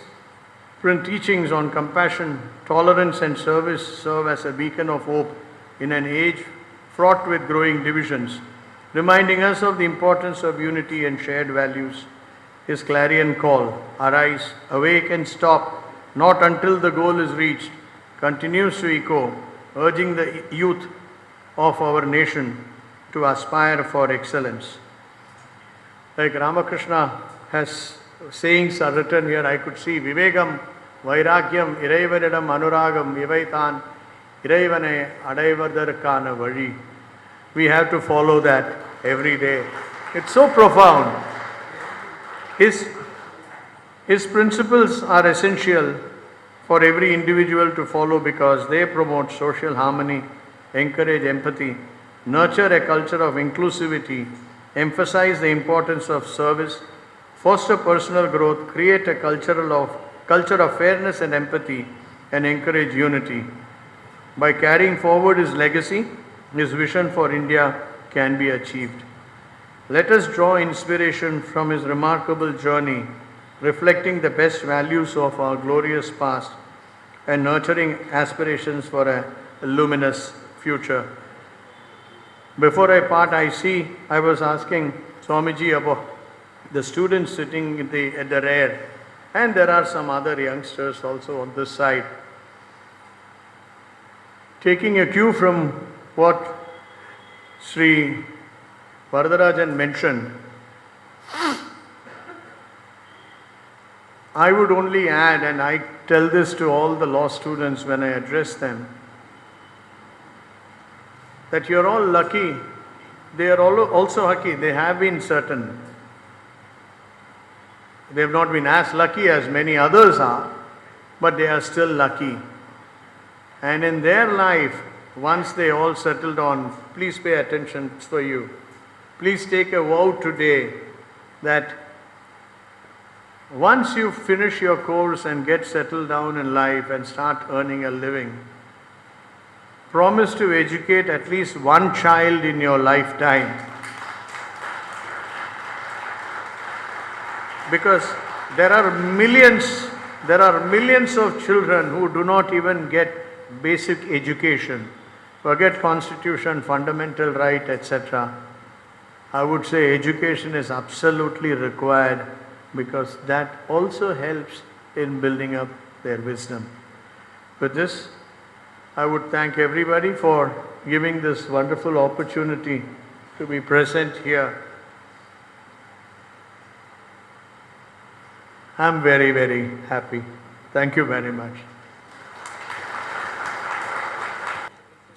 teachings on compassion, tolerance, and service serve as a beacon of hope in an age fraught with growing divisions, reminding us of the importance of unity and shared values. His clarion call, "Arise, awake and stop, not until the goal is reached," continues to echo, urging the youth of our nation to aspire for excellence. Like Ramakrishna has sayings are written here, I could see Vivegam, Vairagyam, Iraivanidam, Anuragam, Ivaitan, Iraivane, Adaivardarkana Vadi. We have to follow that every day. It's so profound. His principles are essential for every individual to follow because they promote social harmony, encourage empathy, nurture a culture of inclusivity, emphasize the importance of service, foster personal growth, create a culture of fairness and empathy, and encourage unity. By carrying forward his legacy, his vision for India can be achieved. Let us draw inspiration from his remarkable journey, reflecting the best values of our glorious past and nurturing aspirations for a luminous future. Before I part, I was asking Swamiji about the students sitting at the rear, and there are some other youngsters also on this side. Taking a cue from what Sri Varadarajan mentioned, I would only add, and I tell this to all the law students when I address them, that you're all lucky. They are all also lucky. They have been certain. They have not been as lucky as many others are, but they are still lucky. And in their life, once they all settled on, please pay attention, it's for you. Please take a vow today that once you finish your course and get settled down in life and start earning a living, promise to educate at least one child in your lifetime. Because there are millions There are millions of children who do not even get basic education, forget constitution, fundamental right, etc. I would say education is absolutely required because that also helps in building up their wisdom. With this, I would thank everybody for giving this wonderful opportunity to be present here. I'm very, very happy. Thank you very much.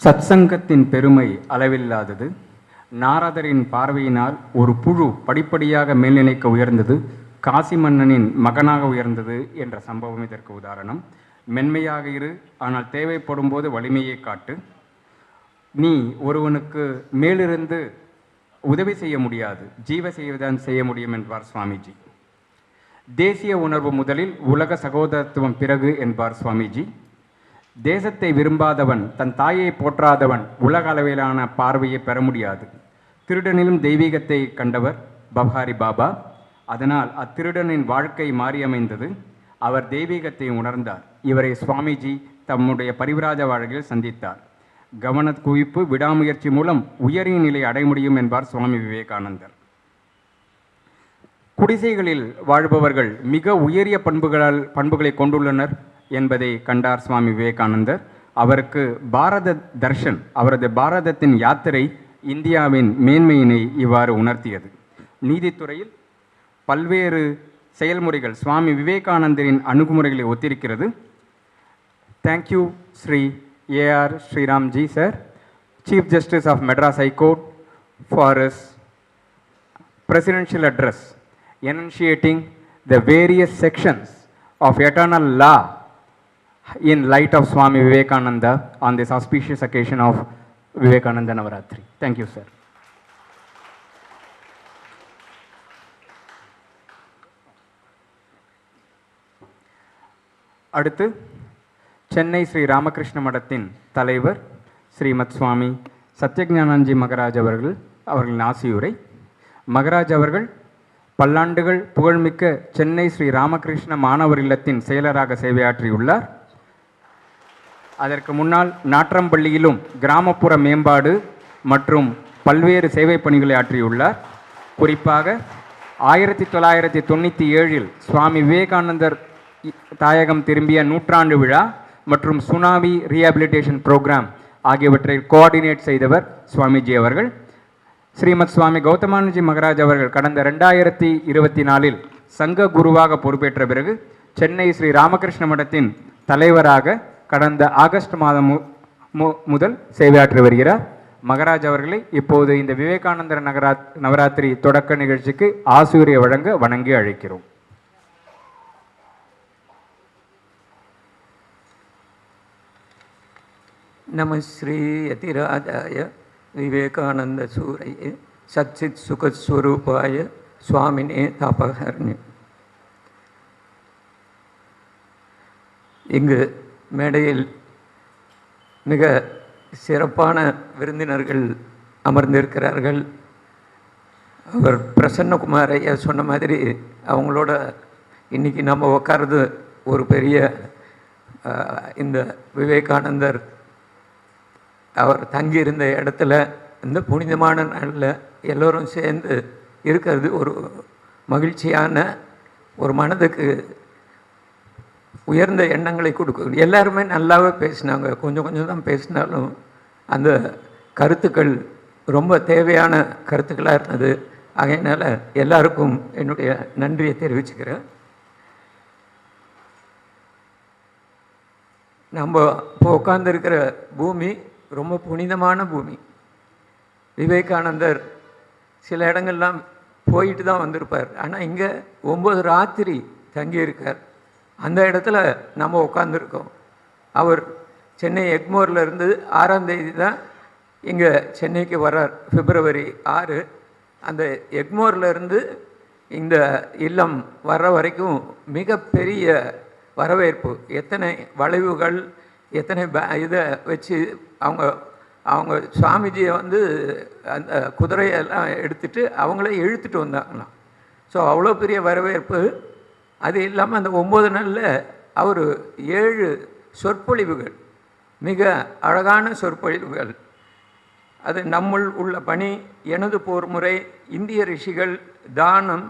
சத்சங்கத்தின் பெருமை அளவில்லாதது. நாரதரின் பார்வையினால் ஒரு புழு படிப்படியாக மேல்நிலைக்கு உயர்ந்தது, காசி மன்னனின் மகனாக உயர்ந்தது என்ற சம்பவம் இதற்கு உதாரணம். மென்மையாக இரு, ஆனால் தேவைப்படும் போது வலிமையை காட்டு. நீ ஒருவனுக்கு மேலிருந்து உதவி செய்ய முடியாது, ஜீவ செய்வதான் செய்ய முடியும் என்பார் சுவாமிஜி. தேசிய உணர்வு முதலில், உலக சகோதரத்துவம் பிறகு என்பார் சுவாமிஜி. தேசத்தை விரும்பாதவன், தன் தாயை போற்றாதவன் உலக அளவிலான பார்வையை பெற முடியாது. திருடனிலும் தெய்வீகத்தை கண்டவர் பவ்ஹாரி பாபா. அதனால் அத்திருடனின் வாழ்க்கை மாறியமைந்தது. அவர் தெய்வீகத்தை உணர்ந்தார். இவரை சுவாமிஜி தம்முடைய பரிவிராஜ வாழ்க்கையில் சந்தித்தார். கவன குவிப்பு, விடாமுயற்சி மூலம் உயரிய நிலை அடைய முடியும் என்பார் சுவாமி விவேகானந்தர். குடிசைகளில் வாழ்பவர்கள் மிக உயரிய பண்புகளை கொண்டுள்ளனர் என்பதை கண்டார் சுவாமி விவேகானந்தர். அவருக்கு பாரத தர்ஷன், அவரது பாரதத்தின் யாத்திரை இந்தியாவின் மேன்மையினை இவ்வாறு உணர்த்தியது. நீதித்துறையில் பல்வேறு செயல்முறைகள் சுவாமி விவேகானந்தரின் அணுகுமுறைகளை ஒத்திருக்கிறது. Thank you Shri AR Sriramji sir, chief justice of Madras high court, for his presidential address enunciating the various sections of eternal law in light of Swami Vivekananda on this auspicious occasion of Vivekananda Navaratri. Thank you, sir. அடுத்து சென்னை ஸ்ரீ ராமகிருஷ்ண மடத்தின் தலைவர் ஸ்ரீமத் சுவாமி சத்யஞானஞ்சி மகராஜ் அவர்களின் ஆசியுரை. மகராஜ் அவர்கள் பல்லாண்டுகள் புகழ்மிக்க சென்னை ஸ்ரீ ராமகிருஷ்ண மாணவர் இல்லத்தின் செயலராக சேவையாற்றியுள்ளார். அதற்கு முன்னால் நாற்றம்பள்ளியிலும் கிராமப்புற மேம்பாடு மற்றும் பல்வேறு சேவை பணிகளை ஆற்றியுள்ளார். குறிப்பாக 1997 சுவாமி விவேகானந்தர் தாயகம் திரும்பிய நூற்றாண்டு விழா மற்றும் சுனாமி ரீஹாபிலிட்டேஷன் ப்ரோக்ராம் ஆகியவற்றை கோஆர்டினேட் செய்தவர் சுவாமிஜி அவர்கள். ஸ்ரீமத் சுவாமி கௌதமானந்தி மகராஜ் அவர்கள் கடந்த 2024 சங்க குருவாக பொறுப்பேற்ற பிறகு சென்னை ஸ்ரீ ராமகிருஷ்ண மடத்தின் தலைவராக கடந்த ஆகஸ்ட் மாதம் முதல் சேவையாற்றி வருகிறார். மகராஜ் அவர்களை இப்போது இந்த விவேகானந்தர் நவராத்திரி தொடக்க நிகழ்ச்சிக்கு ஆசிரிய வழங்க வணங்கி அழைக்கிறோம். நம ஸ்ரீ யதிராஜாய விவேகானந்த சூரையே சச்சித் சுகஸ்வரூபாய சுவாமினே தாபகர்ணி. இங்கு மேடையில் மிக சிறப்பான விருந்தினர்கள் அமர்ந்திருக்கிறார்கள். அவர் பிரசன்ன குமார் ஐயா சொன்ன மாதிரி அவங்களோட இன்றைக்கி நம்ம உட்கார்றது ஒரு பெரிய இந்த விவேகானந்தர் அவர் தங்கியிருந்த இடத்துல இந்த புனிதமான நாளில் எல்லோரும் சேர்ந்து இருக்கிறது ஒரு மகிழ்ச்சியான, ஒரு மனதுக்கு உயர்ந்த எண்ணங்களை கொடுக்கும். எல்லாருமே நல்லாவே பேசினாங்க. கொஞ்சம் கொஞ்சம் தான் பேசினாலும் அந்த கருத்துக்கள் ரொம்ப தேவையான கருத்துக்களாக இருந்தது. ஆகையினால் எல்லாருக்கும் என்னுடைய நன்றியை தெரிவிச்சுக்கிறேன். நம்ம இப்போ உட்கார்ந்துருக்கிற பூமி ரொம்ப புனிதமான பூமி. விவேகானந்தர் சில இடங்கள்லாம் போயிட்டு தான் வந்திருப்பார். ஆனால் இங்கே 9 ராத்திரி தங்கியிருக்கார். அந்த இடத்துல நம்ம உட்காந்துருக்கோம். அவர் சென்னை எக்மோர்லேருந்து 6ஆம் தேதி தான் இங்கே சென்னைக்கு வர்றார், February 6. அந்த எக்மோர்லேருந்து இந்த இல்லம் வர்ற வரைக்கும் மிகப்பெரிய வரவேற்பு. எத்தனை வளைவுகள், எத்தனை இதை வச்சு அவங்க சுவாமிஜியை வந்து அந்த குதிரையெல்லாம் எடுத்துகிட்டு அவங்களே இழுத்துட்டு வந்தாங்களாம். ஸோ அவ்வளோ பெரிய வரவேற்பு. அது இல்லாமல் அந்த 9 நாளில் அவர் 7 சொற்பொழிவுகள், மிக அழகான சொற்பொழிவுகள். அது நம்முள் உள்ள பணி, எனது போர்முறை, இந்திய ரிஷிகள், தானம்,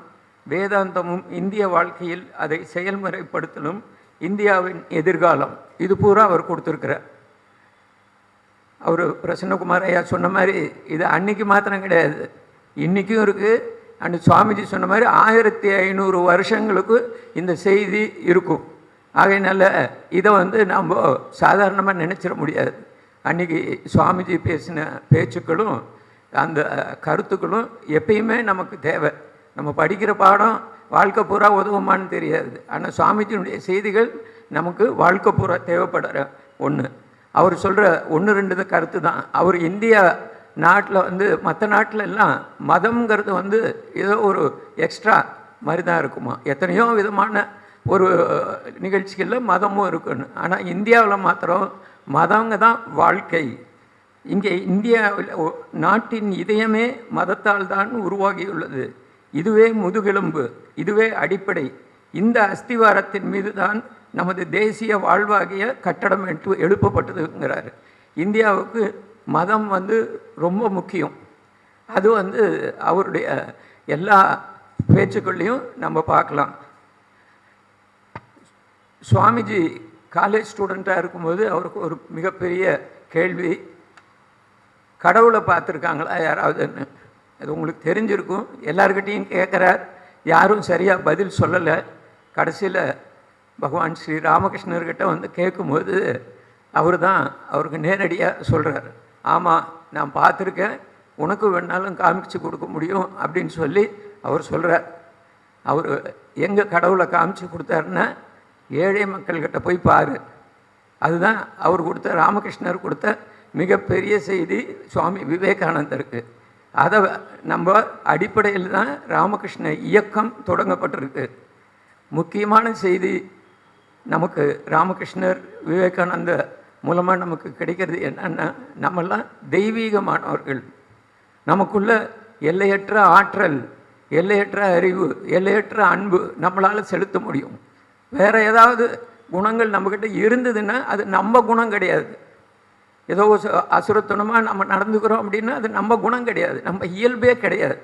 வேதாந்தமும் இந்திய வாழ்க்கையில் அதை செயல்முறைப்படுத்தலும், இந்தியாவின் எதிர்காலம், இது பூரா அவர் கொடுத்துருக்கிறார். அவர் பிரசன்னகுமார் ஐயா சொன்ன மாதிரி இது அன்னைக்கு மாத்திரம் கிடையாது, இன்றைக்கும் இருக்குது. அண்ட் சுவாமிஜி சொன்ன மாதிரி 1500 வருஷங்களுக்கு இந்த செய்தி இருக்கும். ஆகையினால இதை நம்ம சாதாரணமாக நினச்சிட முடியாது. அன்றைக்கி சுவாமிஜி பேசின பேச்சுக்களும் அந்த கருத்துக்களும் எப்பயுமே நமக்கு தேவை. நம்ம படிக்கிற பாடம் வாழ்க்கை பூரா உதவுமான்னு தெரியாது, ஆனால் சுவாமிஜியினுடைய செய்திகள் நமக்கு வாழ்க்கை பூரா தேவைப்படுற ஒன்று. அவர் சொல்கிற 1-2 கருத்து தான். அவர் இந்தியா நாட்டில் மற்ற நாட்டில் எல்லாம் மதம்ங்கிறது ஏதோ ஒரு எக்ஸ்ட்ரா மாதிரி தான் இருக்குமா. எத்தனையோ விதமான ஒரு நிகழ்ச்சிகளில் மதமும் இருக்குன்னு. ஆனால் இந்தியாவில் மாத்திரம் மதங்க தான் வாழ்க்கை. இங்கே இந்தியாவில் நாட்டின் இதயமே மதத்தால் தான் உருவாகியுள்ளது. இதுவே முதுகெலும்பு, இதுவே அடிப்படை. இந்த அஸ்திவாரத்தின் மீது தான் நமது தேசிய வாழ்வாகிய கட்டடம் எழுப்பப்பட்டதுங்கிறார். இந்தியாவுக்கு மதம் ரொம்ப முக்கியம். அது அவருடைய எல்லா பேச்சுக்கள்லையும் நம்ம பார்க்கலாம். சுவாமிஜி காலேஜ் ஸ்டூடெண்ட்டாக இருக்கும்போது அவருக்கு ஒரு மிகப்பெரிய கேள்வி, கடவுளை பார்த்துருக்காங்களா யாராவதுன்னு. அது உங்களுக்கு தெரிஞ்சிருக்கும். எல்லார்கிட்டையும் கேட்குறார், யாரும் சரியாக பதில் சொல்லலை. கடைசியில் பகவான் ஸ்ரீ ராமகிருஷ்ணர்கிட்ட கேட்கும்போது அவர் தான் அவருக்கு நேரடியாக சொல்கிறார், ஆமாம் நான் பார்த்துருக்கேன், உனக்கு வேணாலும் காமிச்சு கொடுக்க முடியும் அப்படின்னு சொல்லி அவர் சொல்கிறார். அவர் எங்கே கடவுளை காமிச்சு கொடுத்தாருன்னா, ஏழை மக்கள்கிட்ட போய் பாரு. அதுதான் அவர் கொடுத்த, ராமகிருஷ்ணர் கொடுத்த மிகப்பெரிய செய்தி சுவாமி விவேகானந்தருக்கு. அதை நம்ம அடிப்படையில் தான் ராமகிருஷ்ண இயக்கம் தொடங்கப்பட்டிருக்கு. முக்கியமான செய்தி நமக்கு ராமகிருஷ்ணர் விவேகானந்த மூலமாக நமக்கு கிடைக்கிறது என்னன்னா, நம்மெல்லாம் தெய்வீகமானவர்கள். நமக்குள்ள எல்லையற்ற ஆற்றல், எல்லையற்ற அறிவு, எல்லையற்ற அன்பு நம்மளால் செலுத்த முடியும். வேறு ஏதாவது குணங்கள் நம்மக்கிட்ட இருந்ததுன்னா அது நம்ம குணம் கிடையாது. ஏதோ அசுரத்தனமாக நம்ம நடந்துக்கிறோம் அப்படின்னா அது நம்ம குணம் கிடையாது, நம்ம இயல்பே கிடையாது.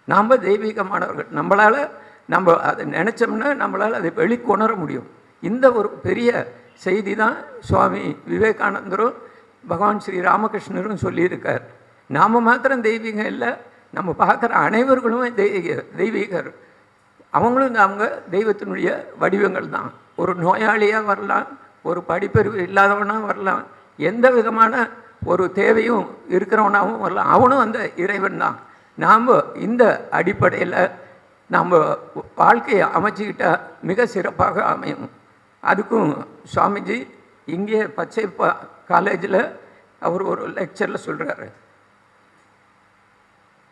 நாம் தெய்வீகமானவர்கள். நம்மளால் நம்ம அதை நினச்சோம்னா நம்மளால் அதை வெளிக்கொணர முடியும். இந்த ஒரு பெரிய செய்தி தான் சுவாமி விவேகானந்தரும் பகவான் ஸ்ரீ ராமகிருஷ்ணரும் சொல்லியிருக்கார். நாம் மாத்திரம் தெய்வீகம் இல்லை, நம்ம பார்க்குற அனைவர்களும் தெய்வீகர். அவங்களும் அவங்க தெய்வத்தினுடைய வடிவங்கள் தான். ஒரு நோயாளியாக வரலாம், ஒரு படிப்பறிவு இல்லாதவனாக வரலாம், எந்த விதமான ஒரு தேவையும் இருக்கிறவனாகவும் வரலாம், அவனும் அந்த இறைவன் தான். நாம் இந்த அடிப்படையில் நம்ம வாழ்க்கையை அமைச்சிக்கிட்டால் மிக சிறப்பாக அமையும். அதுக்கும் சுவாமிஜி இங்கே பச்சை காலேஜில் அவர் ஒரு லெக்சரில் சொல்கிறாரு,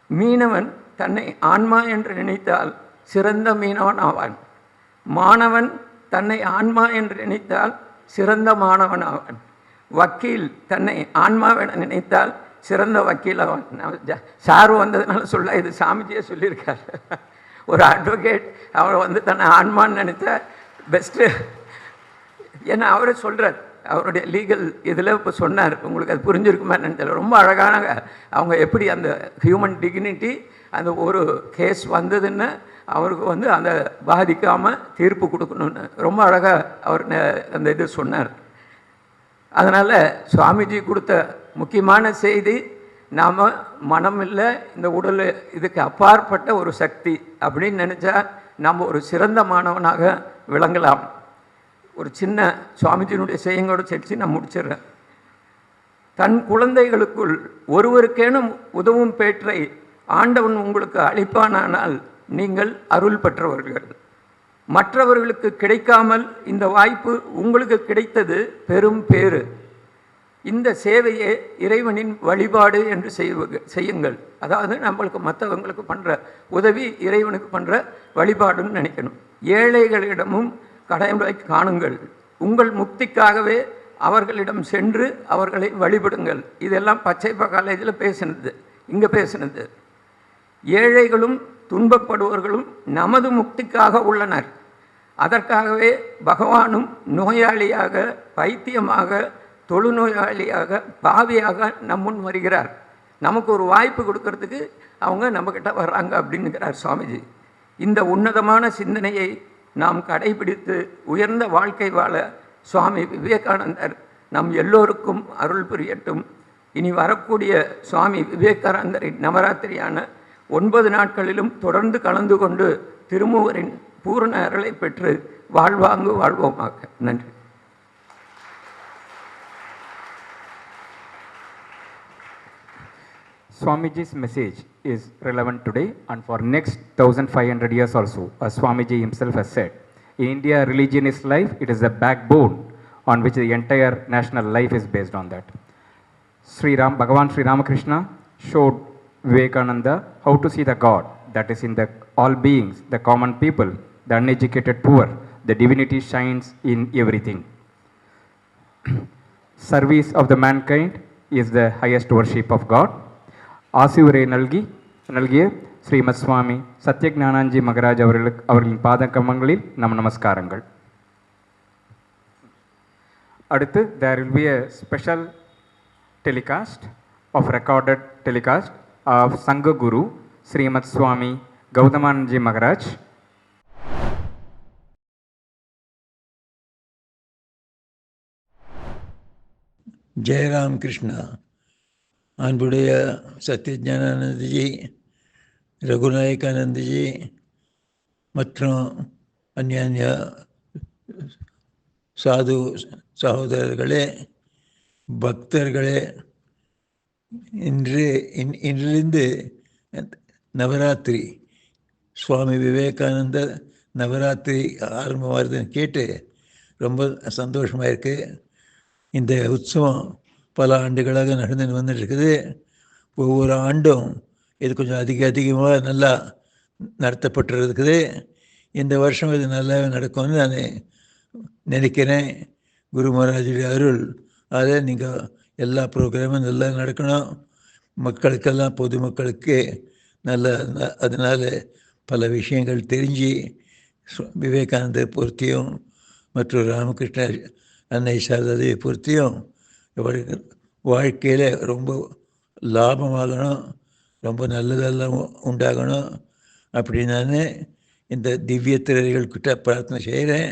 மீனவன் தன்னை ஆன்மா என்று நினைத்தால் சிறந்த மீனவன் ஆவான், மாணவன் தன்னை ஆன்மா என்று நினைத்தால் சிறந்த மாணவன் ஆவான், வக்கீல் தன்னை ஆன்மாவென நினைத்தால் சிறந்த வக்கீல் ஆவான். சார் வந்ததுனால சொல்ல, இது சாமிஜியே சொல்லியிருக்கார். ஒரு அட்வொகேட் அவரை தன்னை ஆன்மான்னு நினைத்தா பெஸ்ட்டு. ஏன்னா அவரே சொல்கிறார், அவருடைய லீகல் இதில் இப்போ சொன்னார், உங்களுக்கு அது புரிஞ்சிருக்குமா நினைத்தால். ரொம்ப அழகான அவங்க எப்படி அந்த ஹியூமன் டிக்னிட்டி, அந்த ஒரு கேஸ் வந்ததுன்னு அவருக்கு அந்த பாதிக்காமல் தீர்ப்பு கொடுக்கணுன்னு ரொம்ப அழகாக அவர் அந்த இது சொன்னார். அதனால் சுவாமிஜி கொடுத்த முக்கியமான செய்தி, நாம் மனம் இல்லை, இந்த உடல் இதுக்கு அப்பாற்பட்ட ஒரு சக்தி அப்படின்னு நினச்சா நம்ம ஒரு சிறந்த மாணவனாக விளங்கலாம். ஒரு சின்ன சுவாமிஜியினுடைய செய்யங்களோட சேர்த்து நான் முடிச்சிடுறேன். தன் குழந்தைகளுக்குள் ஒருவருக்கேனும் உதவும் பேற்றை ஆண்டவன் உங்களுக்கு அளிப்பானால் நீங்கள் அருள் பெற்றவர்கள். மற்றவர்களுக்கு கிடைக்காமல் இந்த வாய்ப்பு உங்களுக்கு கிடைத்தது பெரும் பேறு. இந்த சேவையே இறைவனின் வழிபாடு என்று செய்யுங்கள். அதாவது நம்மளுக்கு மற்றவங்களுக்கு பண்ணுற உதவி இறைவனுக்கு பண்ணுற வழிபாடுன்னு நினைக்கணும். ஏழைகளிடமும் கடவுளை காணுங்கள், உங்கள் முக்திக்காகவே அவர்களிடம் சென்று அவர்களை வழிபடுங்கள். இதெல்லாம் பச்சைப்பா காலேஜில் பேசினது, இங்கே பேசினது. ஏழைகளும் துன்பப்படுவர்களும் நமது முக்திக்காக உள்ளனர். அதற்காகவே பகவானும் நோயாளியாக, பைத்தியமாக, தொழுநோயாளியாக, பாவியாக நம் முன் வருகிறார். நமக்கு ஒரு வாய்ப்பு கொடுக்கறதுக்கு அவங்க நம்மக்கிட்ட வர்றாங்க அப்படின்னுக்கிறார் சுவாமிஜி. இந்த உன்னதமான சிந்தனையை நாம் கடைபிடித்து உயர்ந்த வாழ்க்கை வாழ சுவாமி விவேகானந்தர் நம் எல்லோருக்கும் அருள் புரியட்டும். இனி வரக்கூடிய சுவாமி விவேகானந்தரின் நவராத்திரியான 9 நாட்களிலும் தொடர்ந்து கலந்து கொண்டு திருமூவரின் பூரண அருளை பெற்று வாழ்வாங்கு வாழ்வோமாக. நன்றி. Swamiji's message is relevant today and for next 1500 years also, as Swamiji himself has said. In India, religion is life. It is the backbone on which the entire national life is based on that. Bhagavan Sri Ramakrishna showed Vivekananda how to see the God that is in the all beings, the common people, the uneducated poor. The divinity shines in everything. Service of the mankind is the highest worship of God. ஆசிவுரை நல்கிய ஸ்ரீமத் சுவாமி சத்யஞானஞ்சி மகராஜ் அவர்களின் பாதகமங்களில் நமஸ்காரங்கள். அடுத்து there will be a special telecast of recorded telecast of Sangha Guru Srimat Swami Gaudamanji Maharaj. Jai Ramakrishna. அன்புடைய சத்யஞானானந்தஜி, ரகுநாயகானந்தஜி மற்றும் அந்நிய சாது சகோதரர்களே, பக்தர்களே, இன்றிலிருந்து நவராத்திரி சுவாமி விவேகானந்த நவராத்திரி ஆரம்பமாகிறதுன்னு கேட்டு ரொம்ப சந்தோஷமாக இருக்குது. இந்த உற்சவம் பல ஆண்டுகளாக நடந்து வந்துட்டுருக்குது. ஒவ்வொரு ஆண்டும் இது கொஞ்சம் அதிகமாக நல்லா நடத்தப்பட்டுருக்குது. இந்த வருஷம் இது நல்லாவே நடக்கும்னு நான் நினைக்கிறேன். குரு மகாராஜுடைய அருள் அதை நீங்கள் எல்லா ப்ரோக்ராமும் நல்லா நடக்கணும். மக்களுக்கெல்லாம், பொதுமக்களுக்கு நல்ல அதனால் பல விஷயங்கள் தெரிஞ்சு விவேகானந்தர் பொருத்தியும் மற்றும் ராமகிருஷ்ண அன்னை சாரதா தேவி பொருத்தியும் வாழ்க்கையில் ரொம்ப லாபமாகணும், ரொம்ப நல்லதெல்லாம் உண்டாகணும் அப்படின்னு நான் இந்த திவ்ய திரைகள் கிட்ட பிரார்த்தனை செய்கிறேன்.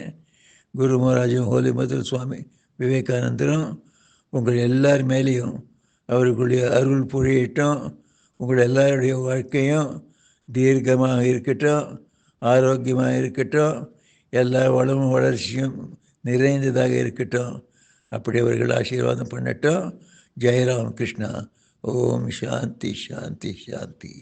குரு மகாராஜும் ஹோலி மதர் சுவாமி விவேகானந்தரும் உங்கள் எல்லார் மேலேயும் அவர்களுடைய அருள் பொழியட்டும். உங்கள் எல்லாருடைய வாழ்க்கையும் தீர்க்கமாக இருக்கட்டும், ஆரோக்கியமாக இருக்கட்டும், எல்லா வளமும் வளர்ச்சியும் நிறைந்ததாக இருக்கட்டும். அப்படி அவர்கள் ஆசீர்வாதம் பண்ணட்டும். ஜெய் ராமகிருஷ்ணா. ஓம் சாந்தி சாந்தி சாந்தி.